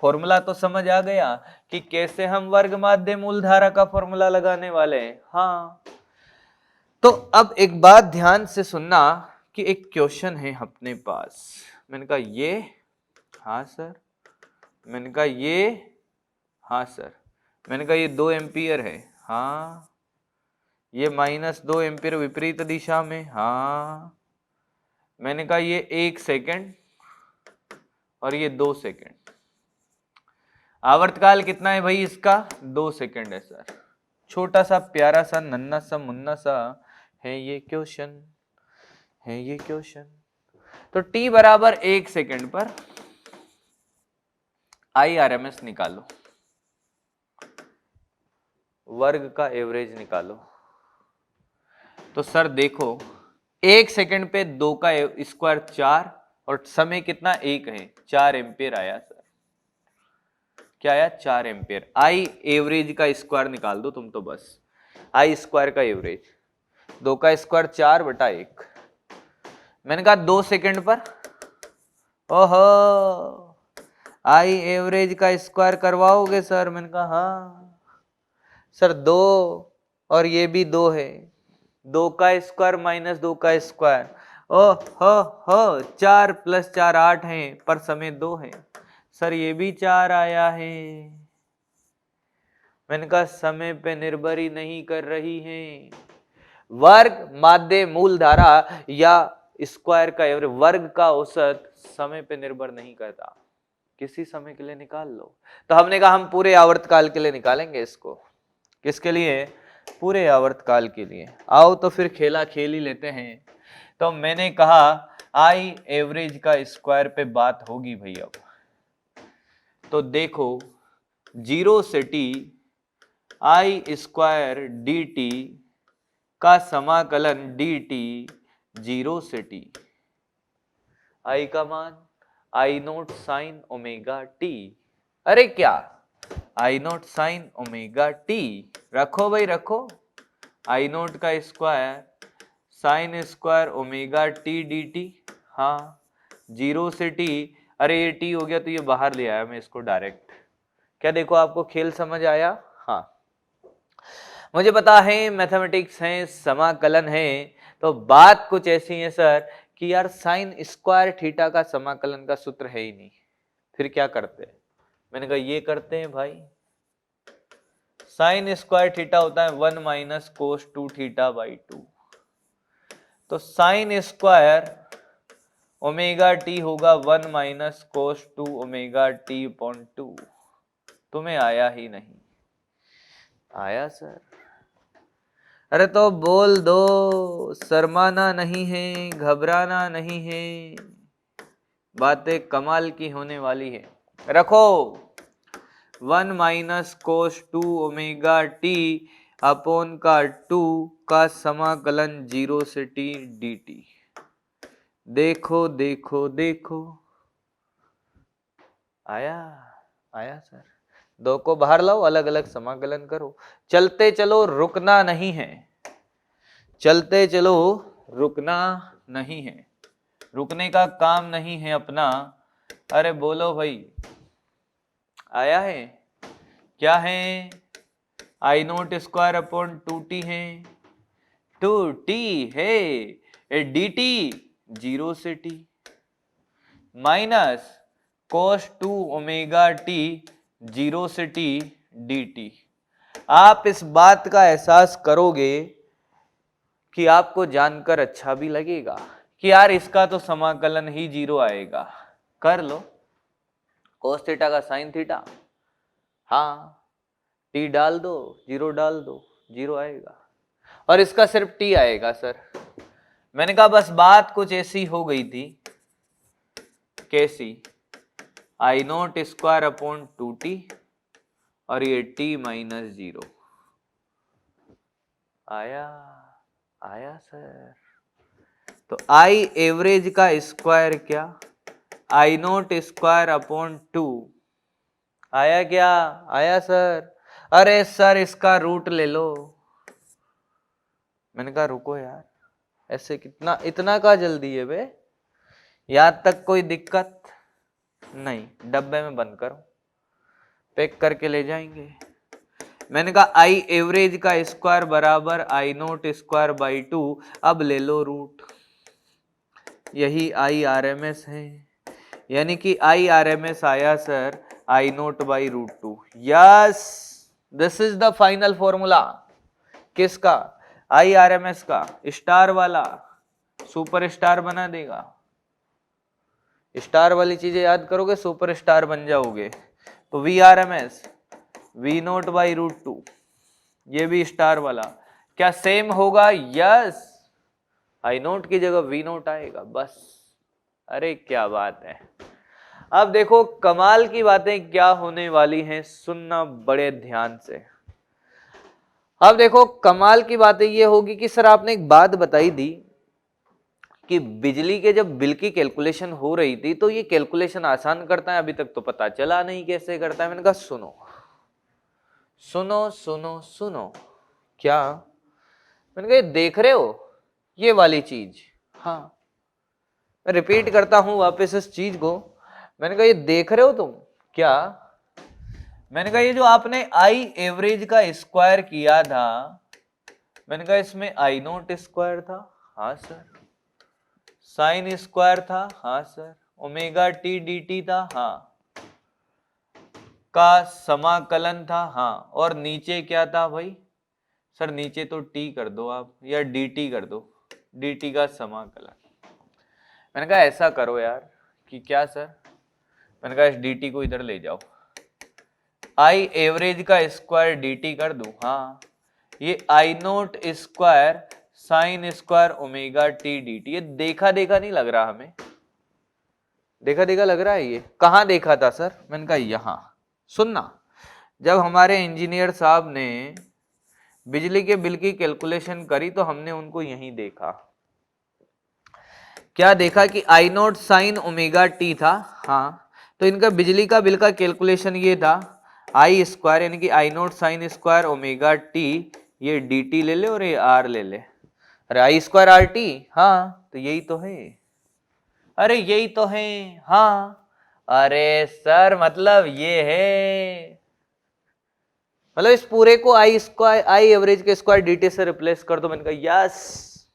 फॉर्मूला तो समझ आ गया कि कैसे हम वर्ग माध्य मूल धारा का फॉर्मूला लगाने वाले हैं। हाँ तो अब एक बात ध्यान से सुनना कि एक क्वेश्चन है अपने पास। मैंने कहा ये, हाँ सर। मैंने कहा ये, हाँ सर। मैंने कहा ये 2 एम्पियर है, हाँ। ये -2 एम्पियर विपरीत दिशा में, हाँ। मैंने कहा ये 1 सेकेंड और ये 2 सेकेंड। आवर्तकाल कितना है भाई इसका, 2 सेकेंड है सर। छोटा सा प्यारा सा नन्ना सा मुन्ना सा है ये क्वेश्चन, है ये क्वेश्चन। तो t बराबर 1 सेकेंड पर IRMS निकालो, वर्ग का एवरेज निकालो। तो सर देखो 1 सेकेंड पे 2 का स्क्वायर 4 और समय कितना 1 है, 4 एम्पियर आया सर। क्या आया, 4 एम्पियर। आई एवरेज का स्क्वायर निकाल दो तुम तो बस, आई स्क्वायर का एवरेज, 2 का स्क्वायर 4/1। मैंने कहा 2 सेकेंड पर, ओहो आई एवरेज का स्क्वायर करवाओगे सर। मैंने कहा हाँ सर 2 और ये भी 2 है, 2 का स्क्वायर -2 का स्क्वायर, ओ हो 4 + 4 8 है, पर समय 2 है सर। ये भी 4 आया है। मैंने कहा समय पे निर्भर ही नहीं कर रही है। वर्ग माध्य मूल धारा या स्क्वायर का एवरेज, वर्ग का औसत समय पे निर्भर नहीं करता, किसी समय के लिए निकाल लो। तो हमने कहा हम पूरे आवर्तकाल के लिए निकालेंगे इसको। किसके लिए, पूरे आवर्तकाल के लिए। आओ तो फिर खेला खेल ही लेते हैं। तो मैंने कहा आई एवरेज का स्क्वायर पे बात होगी भाई। अब तो देखो 0 से t आई स्क्वायर डी टी का समाकलन डी टी 0 से t, आई का मान I0 sin ओमेगा t। अरे क्या I0 sin ओमेगा t, रखो भाई रखो। I0 का square sine square omega t dt। हाँ 0 से t, अरे ये t हो गया तो ये बाहर ले आया मैं इसको डायरेक्ट। क्या देखो आपको खेल समझ आया। हाँ मुझे पता है मैथमेटिक्स है, समाकलन है, तो बात कुछ ऐसी है सर कि यार साइन स्क्वायर थीटा का समाकलन का सूत्र है ही नहीं, फिर क्या करते हैं। मैंने कहा ये करते हैं भाई साइन स्क्वायर थीटा होता है 1 माइनस कोस 2 थीटा बाई 2। तो साइन स्क्वायर ओमेगा टी होगा 1 minus cos 2 omega T upon 2। तुम्हें आया ही नहीं? आया सर? अरे तो बोल दो, शर्माना नहीं है, घबराना नहीं है, बातें कमाल की होने वाली है। रखो 1 minus cos 2 omega T upon का 2 का समाकलन 0 से t dt। देखो देखो देखो, आया? आया सर? दो को बाहर लाओ, अलग अलग समाकलन करो। चलते चलो, रुकना नहीं है। चलते चलो, रुकना नहीं है। रुकने का काम नहीं है अपना। अरे बोलो भाई, आया है? क्या है? आई नोट स्क्वायर अपॉन 2t है, 2t है, डी टी 0 से t minus cos 2 omega T 0 से t dt। आप इस बात का एहसास करोगे कि आपको जानकर अच्छा भी लगेगा कि यार इसका तो समाकलन ही 0 आएगा। कर लो, cos थीटा का साइन थीटा, हाँ t डाल दो, 0 डाल दो, 0 आएगा। और इसका सिर्फ t आएगा सर। मैंने कहा बस बात कुछ ऐसी हो गई थी। कैसी? आई नोट स्क्वायर अपॉन 2t और ये t माइनस 0। आया? आया सर? तो आई एवरेज का स्क्वायर क्या? आई नोट स्क्वायर अपॉन 2। आया क्या? आया सर? अरे सर इसका रूट ले लो। मैंने कहा रुको यार, ऐसे कितना, इतना का जल्दी है बे? याद तक कोई दिक्कत नहीं, डब्बे में बंद करो, पैक करके ले जाएंगे। मैंने कहा आई एवरेज का स्क्वायर बराबर आई नोट स्क्वायर बाई 2। अब ले लो रूट, यही आई आर एम एस है। यानी कि आई आर एम एस आया sir I naught by root 2। Yes, this is the final formula. किसका? आई आर एम एस का, स्टार वाला, सुपर स्टार बना देगा। स्टार वाली चीजें याद करोगे, सुपर स्टार बन जाओगे। तो V R M S V naught by root 2, ये भी स्टार वाला क्या सेम होगा? यस, आई नोट की जगह वी नोट आएगा बस। अरे क्या बात है। अब देखो कमाल की बातें क्या होने वाली हैं, सुनना बड़े ध्यान से। अब देखो कमाल की बातें ये होगी कि सर आपने एक बात बताई थी कि बिजली के जब बिल की कैलकुलेशन हो रही थी तो ये कैलकुलेशन आसान करता है, अभी तक तो पता चला नहीं कैसे करता है। मैंने कहा सुनो सुनो सुनो सुनो। क्या? मैंने कहा देख रहे हो ये वाली चीज? हाँ, मैं रिपीट करता हूं वापस इस चीज को। मैंने कहा ये देख रहे हो तुम? क्या? मैंने कहा ये जो आपने आई एवरेज का स्क्वायर किया था, मैंने कहा इसमें आई नोट स्क्वायर था, हाँ सर, साइन स्क्वायर था, हाँ sir, omega T D T था, हाँ, का समाकलन था, हाँ, और नीचे क्या था भाई? सर नीचे तो टी कर दो आप, या डी टी कर दो, डी टी का समाकलन। मैंने कहा ऐसा करो यार कि क्या सर? मैंने कहा इस डी टी को इधर ले जाओ, आई एवरेज का स्क्वायर डी टी कर दूं, हाँ, ये I naught square sine square omega T D T. ये देखा देखा नहीं लग रहा हमें? देखा देखा लग रहा है? ये कहाँ देखा था सर? मैंने कहा यहां। सुनना, जब हमारे इंजीनियर साहब ने बिजली के बिल की कैलकुलेशन करी तो हमने उनको यहीं देखा। क्या देखा? कि I naught sine omega T था, हाँ, तो इनका बिजली का बिल का कैलकुलेशन ये था आई स्क्वायर, यानी कि I naught sine square omega T, ये डी टी ले ले और ये आर ले ले। अरे आई स्क्वायर आर टी, हाँ, तो यही तो है। अरे यही तो है, हाँ। अरे सर मतलब ये है, मतलब इस पूरे को आई स्क्वायर आई एवरेज के स्क्वायर डी से रिप्लेस कर दो। मैंने कहा यस,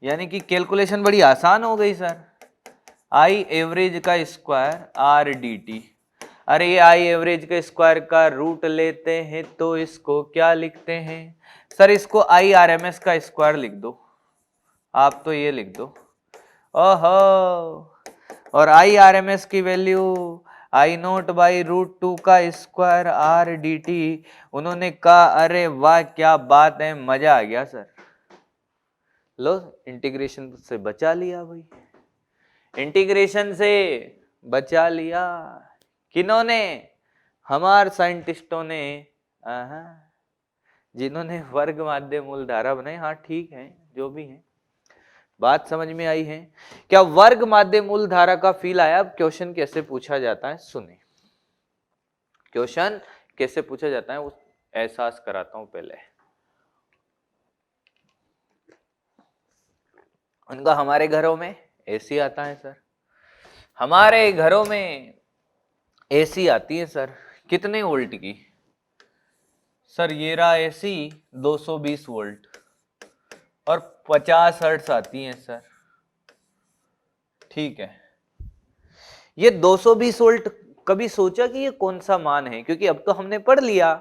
यानी कि कैलकुलेशन बड़ी आसान हो गई सर। आई एवरेज का स्क्वायर आर डी टी। अरे ये आई एवरेज के स्क्वायर का रूट लेते हैं तो इसको क्या लिखते हैं? सर इसको आई आर एम एस का स्क्वायर लिख दो, आप तो ये लिख दो। ओहो, और आई आर एम एस की value I naught by root 2 का स्क्वायर आर डी टी। उन्होंने कहा अरे वाह क्या बात है, मजा आ गया सर। लो इंटीग्रेशन से बचा लिया भाई, इंटीग्रेशन से बचा लिया। किन्होंने? हमारे साइंटिस्टों ने, जिन्होंने वर्ग माध्य मूल धारा बनाई। हाँ ठीक है, जो भी है बात समझ में आई है। क्या वर्ग माध्य मूल धारा का फील आया? अब क्वेश्चन कैसे पूछा जाता है सुने, क्वेश्चन कैसे पूछा जाता है उस एहसास कराता हूं पहले। उनका हमारे घरों में एसी आता है सर, हमारे घरों में एसी आती है सर, कितने वोल्ट की? सर ये रहा एसी 220 वोल्ट और 50 हर्ट्ज आती है सर। ठीक है, ये 220 वोल्ट कभी सोचा कि ये कौन सा मान है? क्योंकि अब तो हमने पढ़ लिया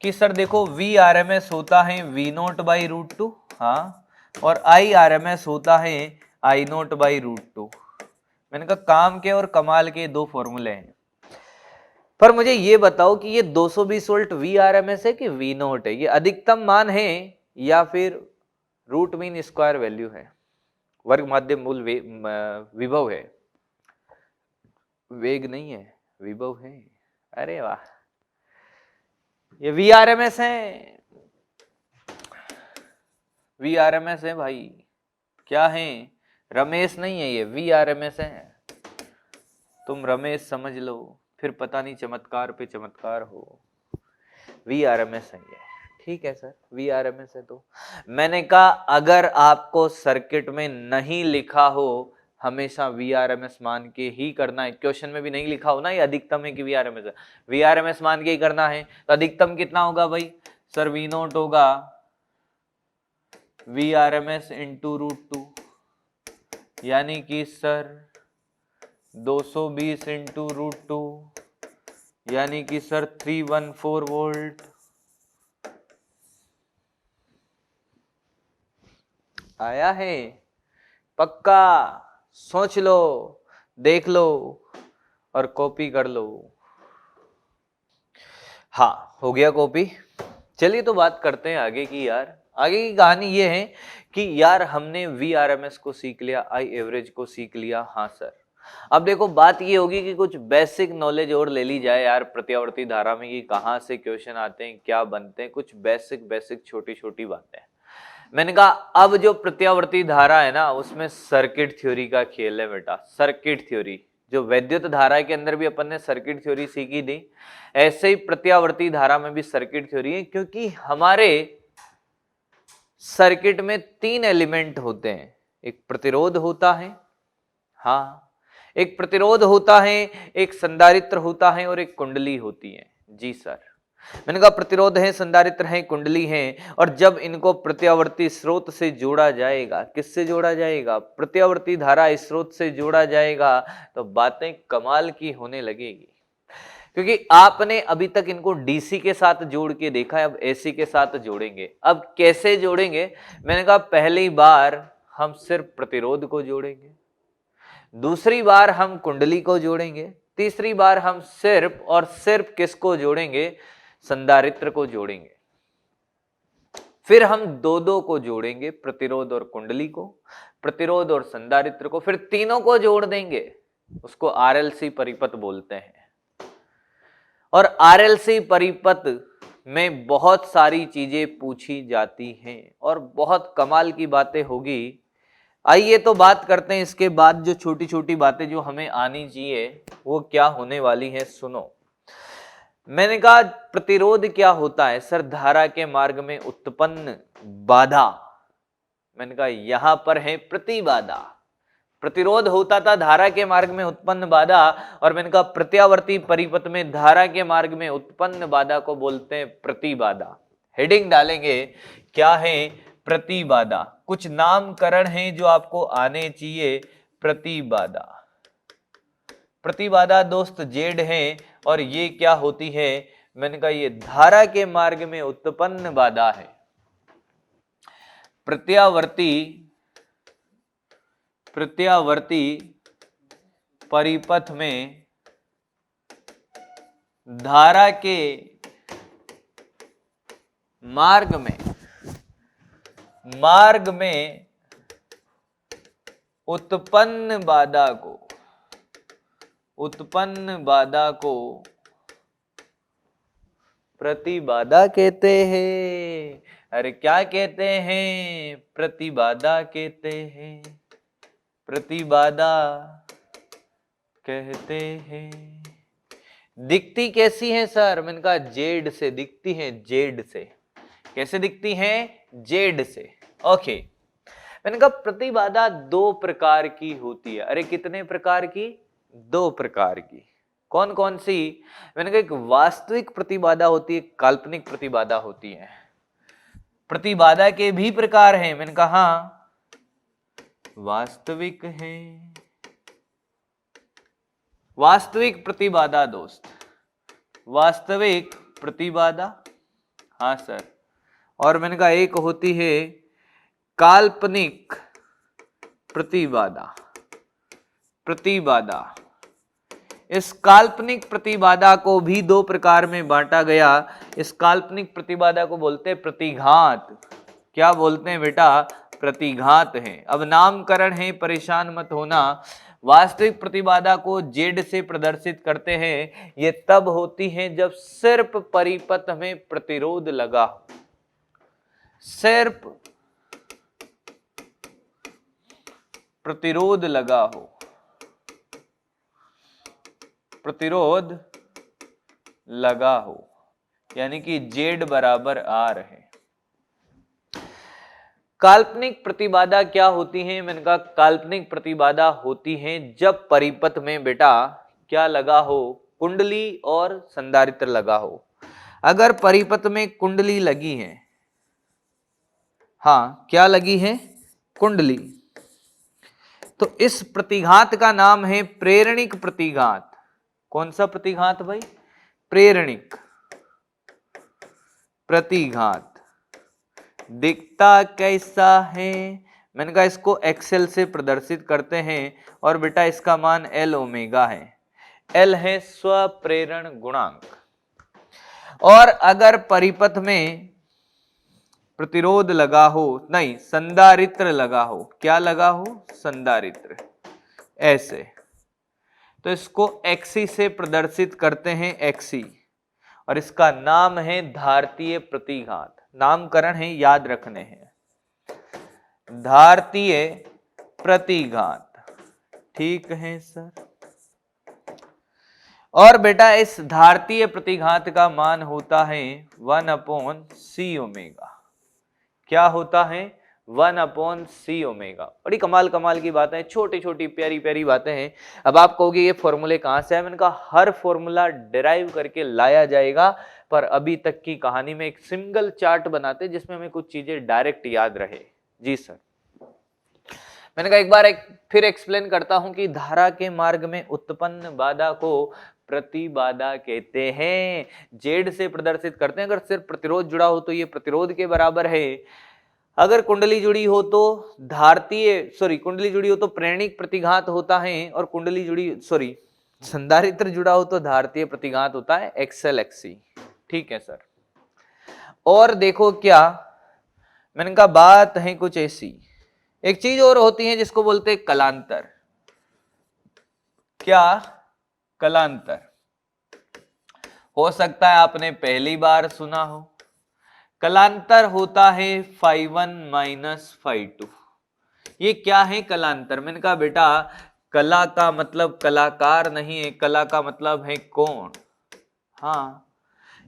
कि सर देखो वी आर एम एस होता है वी नोट बाई रूट 2, हाँ, और आई आर एम एस होता है आई नोट बाई रूट 2। मैंने कहा काम के और कमाल के दो फॉर्मूले हैं। पर मुझे ये बताओ कि ये 220 volt V R M S है कि वी नोट है? ये अधिकतम मान है या फिर रूट मीन स्क्वायर वैल्यू है? वर्ग माध्य मूल विभव है, वेग नहीं है, विभव है। अरे वाह, ये वी आर एम एस है, वी आर एम एस है भाई। क्या है? रमेश नहीं है, ये वी आर एम एस है। तुम रमेश समझ लो, फिर पता नहीं चमत्कार पे चमत्कार हो। वी आर एम एस है ये, ठीक है sir, V R M S है। तो मैंने कहा अगर आपको सर्किट में नहीं लिखा हो हमेशा वी आर एम एस मान के ही करना है, क्वेश्चन में भी नहीं लिखा हो ना ये अधिकतम है कि वी आर एम एस है, वी आर एम एस मान के ही करना है, तो अधिकतम कितना होगा भाई? सर वी नोट होगा V R M S into root 2, यानी कि सर 220 इंटू रूट 2, यानी कि सर 314 वोल्ट। आया है? पक्का? सोच लो, देख लो और कॉपी कर लो। हाँ हो गया कॉपी। चलिए तो बात करते हैं आगे की। यार आगे की कहानी ये है कि यार हमने वी आर एम एस को सीख लिया, आई एवरेज को सीख लिया। हाँ सर, अब देखो बात ये होगी कि कुछ बेसिक नॉलेज और ले ली जाए यार प्रत्यावर्ती धारा में, कि कहाँ से क्वेश्चन आते हैं, क्या बनते हैं, कुछ बेसिक छोटी छोटी बातें। मैंने कहा अब जो प्रत्यावर्ती धारा है ना उसमें सर्किट थ्योरी का खेल है बेटा। सर्किट थ्योरी, जो वैद्युत धारा के अंदर भी अपन ने सर्किट थ्योरी सीखी थी, ऐसे ही प्रत्यावर्ती धारा में भी सर्किट थ्योरी है। क्योंकि हमारे सर्किट में 3 एलिमेंट होते हैं, एक प्रतिरोध होता है, हाँ एक प्रतिरोध होता है, एक संधारित्र होता है और एक कुंडली होती है। जी सर, मैंने कहा प्रतिरोध है, संधारित्र है, कुंडली है, और जब इनको प्रत्यावर्ती स्रोत से जोड़ा जाएगा, किससे जोड़ा जाएगा? प्रत्यावर्ती धारा स्रोत से जोड़ा जाएगा, तो बातें कमाल की होने लगेगी। क्योंकि आपने अभी तक इनको डीसी के साथ जोड़ के देखा है, अब एसी के साथ जोड़ेंगे। अब कैसे जोड़ेंगे? मैंने कहा पहली बार हम सिर्फ प्रतिरोध को जोड़ेंगे, दूसरी बार हम कुंडली को जोड़ेंगे, तीसरी बार हम सिर्फ और सिर्फ किसको जोड़ेंगे? संधारित्र को जोड़ेंगे। फिर हम दो को जोड़ेंगे, प्रतिरोध और कुंडली को, प्रतिरोध और संधारित्र को, फिर तीनों को जोड़ देंगे, उसको आरएलसी परिपथ बोलते हैं। और आरएलसी परिपथ में बहुत सारी चीजें पूछी जाती हैं और बहुत कमाल की बातें होगी। आइए तो बात करते हैं इसके बाद जो छोटी छोटी बातें जो हमें आनी चाहिए वो क्या होने वाली है। सुनो, मैंने कहा प्रतिरोध क्या होता है? सर धारा के मार्ग में उत्पन्न बाधा। मैंने कहा यहां पर है प्रतिबाधा। प्रतिरोध होता था धारा के मार्ग में उत्पन्न बाधा, और मैंने कहा प्रत्यावर्ती परिपथ में धारा के मार्ग में उत्पन्न बाधा को बोलते हैं प्रतिबाधा। हेडिंग डालेंगे क्या है? प्रतिबाधा। कुछ नामकरण हैं जो आपको आने चाहिए। प्रतिबाधा, प्रतिबाधा दोस्त जेड है और ये क्या होती है, मैंने कहा ये धारा के मार्ग में उत्पन्न बाधा है। प्रत्यावर्ती परिपथ में धारा के मार्ग में उत्पन्न बाधा को प्रतिबाधा कहते हैं। अरे क्या कहते हैं, प्रतिबाधा कहते हैं, प्रतिबाधा कहते हैं। दिखती कैसी है सर, मैंने कहा जेड से दिखती है, जेड से। कैसे दिखती है, जेड से। ओके, मैंने कहा प्रतिबाधा दो प्रकार की होती है। अरे कितने प्रकार की, दो प्रकार की। कौन कौन सी, मैंने कहा एक वास्तविक प्रतिबाधा होती है, काल्पनिक प्रतिबाधा होती है। प्रतिबाधा के भी प्रकार हैं, मैंने कहा हाँ, वास्तविक है, वास्तविक प्रतिबाधा दोस्त, वास्तविक प्रतिबाधा, हाँ सर। और मैंने कहा एक होती है काल्पनिक प्रतिबाधा। इस काल्पनिक प्रतिबाधा को भी दो प्रकार में बांटा गया। इस काल्पनिक प्रतिबाधा को बोलते हैं प्रतिघात। क्या बोलते हैं बेटा, प्रतिघात है। अब नामकरण है, परेशान मत होना। वास्तविक प्रतिबाधा को जेड से प्रदर्शित करते हैं। ये तब होती है जब सिर्फ परिपथ में प्रतिरोध लगा, सिर्फ प्रतिरोध लगा हो, प्रतिरोध लगा हो, यानी कि जेड बराबर आर है। काल्पनिक प्रतिबाधा क्या होती है, मैंने कहा काल्पनिक प्रतिबाधा होती है जब परिपथ में बेटा क्या लगा हो, कुंडली और संधारित्र लगा हो। अगर परिपथ में कुंडली लगी है, हाँ क्या लगी है, कुंडली, तो इस प्रतिघात का नाम है प्रेरणिक प्रतिघात। कौन सा प्रतिघात भाई, प्रेरणिक प्रतिघात। दिखता कैसा है, मैंने कहा इसको एक्सेल से प्रदर्शित करते हैं और बेटा इसका मान एल ओमेगा है। एल है स्वप्रेरण गुणांक। और अगर परिपथ में प्रतिरोध लगा हो, नहीं संधारित्र लगा हो, क्या लगा हो, संधारित्र, ऐसे, तो इसको एक्सी से प्रदर्शित करते हैं, एक्सी, और इसका नाम है धारतीय प्रतिघात। नामकरण है, याद रखने हैं, धारतीय प्रतिघात। ठीक है सर। और बेटा इस धारतीय प्रतिघात का मान होता है 1/c ओमेगा। क्या होता है, 1/c ओमेगा। बड़ी कमाल की बातें हैं, छोटी छोटी प्यारी प्यारी बातें हैं। अब आप कहोगे ये फॉर्मूले कहां से है, मैंने कहा हर फॉर्मूला डिराइव करके लाया जाएगा, पर अभी तक की कहानी में एक सिंगल चार्ट बनाते जिसमें हमें कुछ चीजें डायरेक्ट याद रहे। जी सर। मैंने कहा एक बार फिर एक्सप्लेन करता हूं कि धारा के मार्ग में उत्पन्न बाधा को प्रतिबाधा कहते हैं। जेड से प्रदर्शित करते हैं। अगर सिर्फ प्रतिरोध जुड़ा हो तो ये प्रतिरोध के बराबर है। अगर कुंडली जुड़ी हो तो कुंडली जुड़ी हो तो प्रेरणिक प्रतिघात होता है, और कुंडली जुड़ी संधारित्र जुड़ा हो तो धारतीय प्रतिघात होता है, एक्सएल एक्सी। ठीक है सर। और देखो क्या, मैंने कहा बात है कुछ ऐसी, एक चीज और होती है जिसको बोलते हैं कलांतर। क्या, कलांतर। हो सकता है आपने पहली बार सुना हो। कलांतर होता है φ1 - φ2। ये क्या है कलांतर, मैंने कहा बेटा कला का मतलब कलाकार नहीं है, कला का मतलब है कोण। हाँ,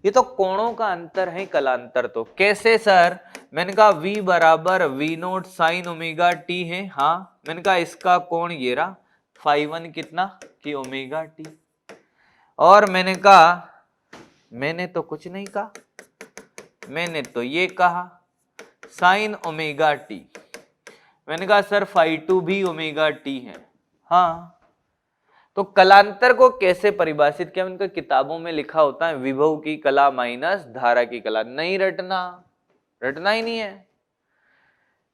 ये तो कोणों का अंतर है कलांतर। तो कैसे सर, मैंने कहा V बराबर V0 sin ओमेगा t है। हाँ, मैंने कहा इसका कोण ये रहा φ1 कितना कि ओमेगा टी। और मैंने कहा, मैंने तो कुछ नहीं कहा, मैंने तो ये कहा साइन ओमेगा टी। मैंने कहा सर φ2 भी ओमेगा टी है। हाँ, तो कलांतर को कैसे परिभाषित किया, उनका किताबों में लिखा होता है विभव की कला माइनस धारा की कला। नहीं रटना, रटना ही नहीं है,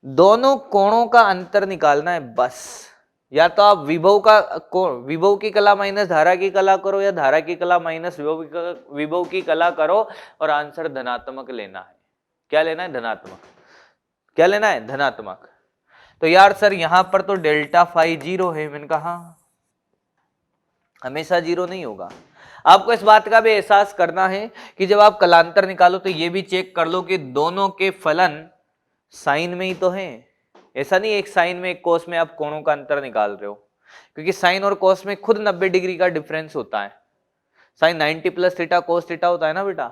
दोनों कोणों का अंतर निकालना है बस। या तो आप विभव की कला माइनस धारा की कला करो, या धारा की कला माइनस विभव की कला करो, और आंसर धनात्मक लेना है। क्या लेना है? धनात्मक। क्या लेना है? धनात्मक। तो यार सर यहां पर तो डेल्टा फाई 0 है। मैंने कहा हमेशा 0 नहीं होगा। आपको इस बात का भी एहसास करना है कि जब आप कलांतर निकालो तो ये भी चेक कर लो कि दोनों के फलन साइन में ही तो है। ऐसा नहीं एक साइन में एक कोस में आप कोणों का अंतर निकाल रहे हो, क्योंकि साइन और कोस में खुद 90 डिग्री का डिफरेंस होता है। Sine 90 plus theta cos theta होता है ना बेटा।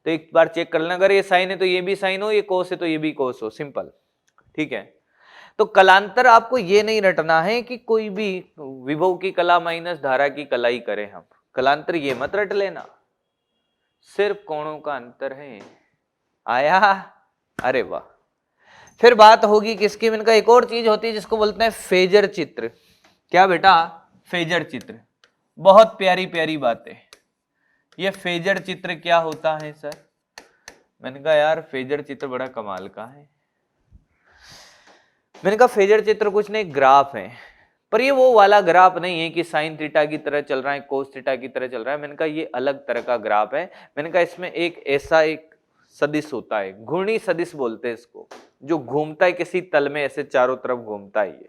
तो एक बार चेक कर लेना, अगर ये साइन है तो ये भी साइन हो, ये कोस है तो ये भी कोस हो, सिंपल। ठीक है, तो कलांतर आपको ये नहीं रटना है कि कोई भी विभव की कला माइनस धारा की कला ही करें हम। कलांतर ये मत रट लेना, सिर्फ कोणों का अंतर है। आया? अरे वाह। फिर बात होगी किसकी? इनका एक और चीज होती है जिसको बोलते हैं फेजर चित्र। क्या बेटा? फेजर चित्र। बहुत प्यारी प्यारी बातें। ये फेजर चित्र क्या होता है सर? मैंने कहा यार फेजर चित्र बड़ा कमाल का है। मैंने कहा फेजर चित्र कुछ नहीं, ग्राफ है, पर ये वो वाला ग्राफ नहीं है कि साइन थीटा की तरह चल रहा है, कोस थीटा की तरह चल रहा है। मैंने कहा ये अलग तरह का ग्राफ है। मैंने कहा इसमें एक ऐसा एक सदिश होता है, घूर्णी सदिश बोलते हैं इसको, जो घूमता है किसी तल में, ऐसे चारों तरफ घूमता है ये।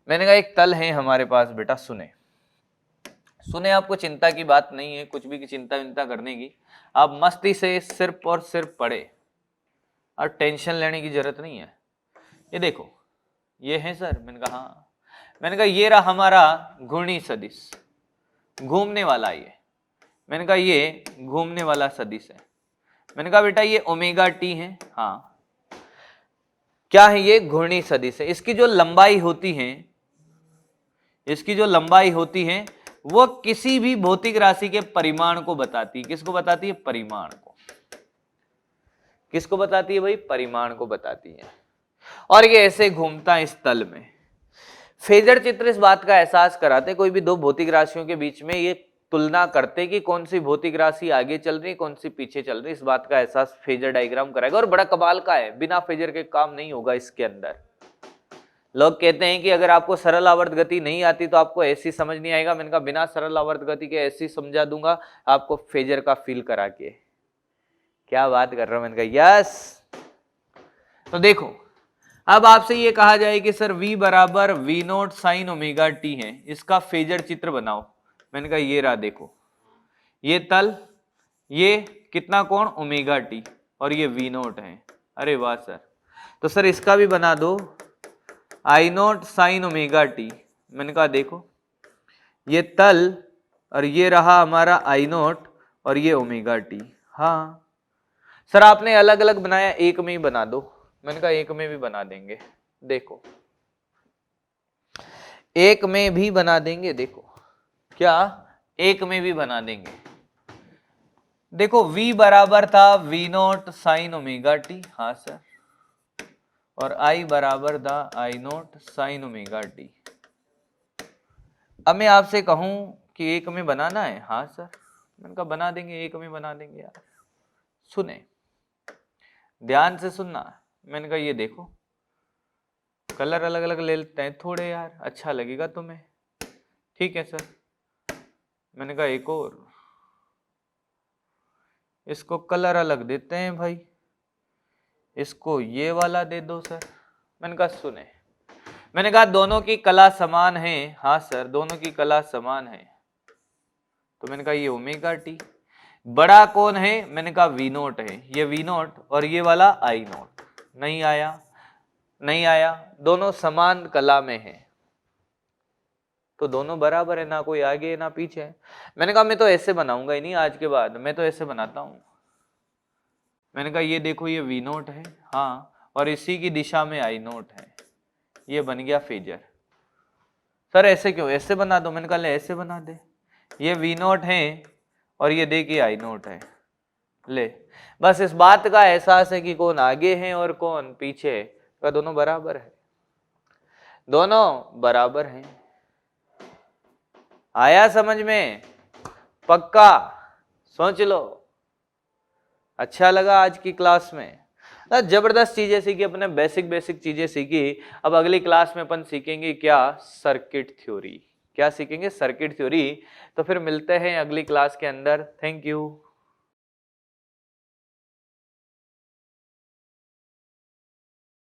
मैंने कहा एक तल है हमारे पास बेटा, सुने सुने, आपको चिंता की बात नहीं है, कुछ भी की चिंता करने की। आप मस्ती से सिर्फ और सिर्फ पढ़े और टेंशन लेने की जरूरत नहीं है। ये देखो ये है सर। मैंने कहा हाँ। मैंने कहा ये रहा हमारा घूर्णी सदिश, घूमने वाला ये। मैंने कहा ये घूमने वाला सदिश है। मैंने कहा बेटा ये ओमेगा टी है। हाँ, क्या है ये? घूर्णी सदिश है। इसकी जो लंबाई होती है, इसकी जो लंबाई होती है वो किसी भी भौतिक राशि के परिमाण को बताती है। किसको बताती है? परिमाण को। किसको बताती है भाई? परिमाण को बताती है। और ये ऐसे घूमता है इस तल में। फेजर चित्र इस बात का एहसास कराते, कोई भी दो भौतिक राशियों के बीच में ये तुलना करते कि कौन सी भौतिक राशि आगे चल रही है, कौन सी पीछे चल रही है। इस बात का एहसास फेजर डायग्राम कराएगा, और बड़ा कमाल का है, बिना फेजर के काम नहीं होगा इसके अंदर। लोग कहते हैं कि अगर आपको सरल आवर्त गति नहीं आती तो आपको ऐसी समझ नहीं आएगा। मैंने कहा बिना सरल आवर्त गति के ऐसी समझा दूंगा आपको फेजर का फील करा के। क्या बात कर रहा हूं? मैंने कहा यस। तो देखो अब आपसे ये कहा जाए कि सर V बराबर V note sine omega T है, इसका फेजर चित्र बनाओ। मैंने कहा ये रहा, देखो ये तल, ये कितना कोण? ओमेगा टी, और ये V नोट है। अरे वाह सर। तो सर इसका भी बना दो I note sine omega T. मैंने कहा देखो ये तल और ये रहा हमारा I नोट और ये ओमेगा टी। हाँ सर आपने अलग अलग बनाया, एक में ही बना दो। मैंने कहा एक में भी बना देंगे, देखो एक में भी बना देंगे। देखो क्या? एक में भी बना देंगे। देखो V बराबर था V note sine omega T. हाँ सर। और I बराबर था I note sine omega T. अब मैं आपसे कहूं कि एक में बनाना है। हाँ सर। मैंने कहा बना देंगे, एक में बना देंगे यार। सुने, ध्यान से सुनना। मैंने कहा ये देखो कलर अलग अलग ले लेते हैं थोड़े यार, अच्छा लगेगा तुम्हें। ठीक है सर। मैंने कहा एक और, इसको कलर अलग देते हैं भाई, इसको ये वाला दे दो सर। मैंने कहा सुने, मैंने कहा दोनों की कला समान है। हाँ सर दोनों की कला समान है। तो मैंने कहा ये ओमेगा टी, बड़ा कौन है? मैंने कहा V नोट है, ये V नोट और ये वाला I नोट। नहीं आया, नहीं आया, दोनों समान कला में है तो दोनों बराबर है, ना कोई आगे ना पीछे। मैंने कहा मैं तो ऐसे बनाऊंगा ही नहीं आज के बाद, मैं तो ऐसे बनाता हूं। मैंने कहा ये देखो ये V नोट है। हाँ, और इसी की दिशा में I नोट है। ये बन गया फेजर। सर ऐसे क्यों? ऐसे बना दो। मैंने कहा ले ऐसे बना दे, ये V नोट है और ये देखिए I नोट है। ले, बस इस बात का एहसास है कि कौन आगे है और कौन पीछे है। तो दोनों बराबर है, दोनों बराबर हैं। आया समझ में? पक्का? सोच लो। अच्छा लगा आज की क्लास में? जबरदस्त चीजें सीखी अपने, बेसिक चीजें सीखी। अब अगली क्लास में अपन सीखेंगे क्या? Circuit theory. क्या सीखेंगे? Circuit theory. तो फिर मिलते हैं अगली क्लास के अंदर। Thank you.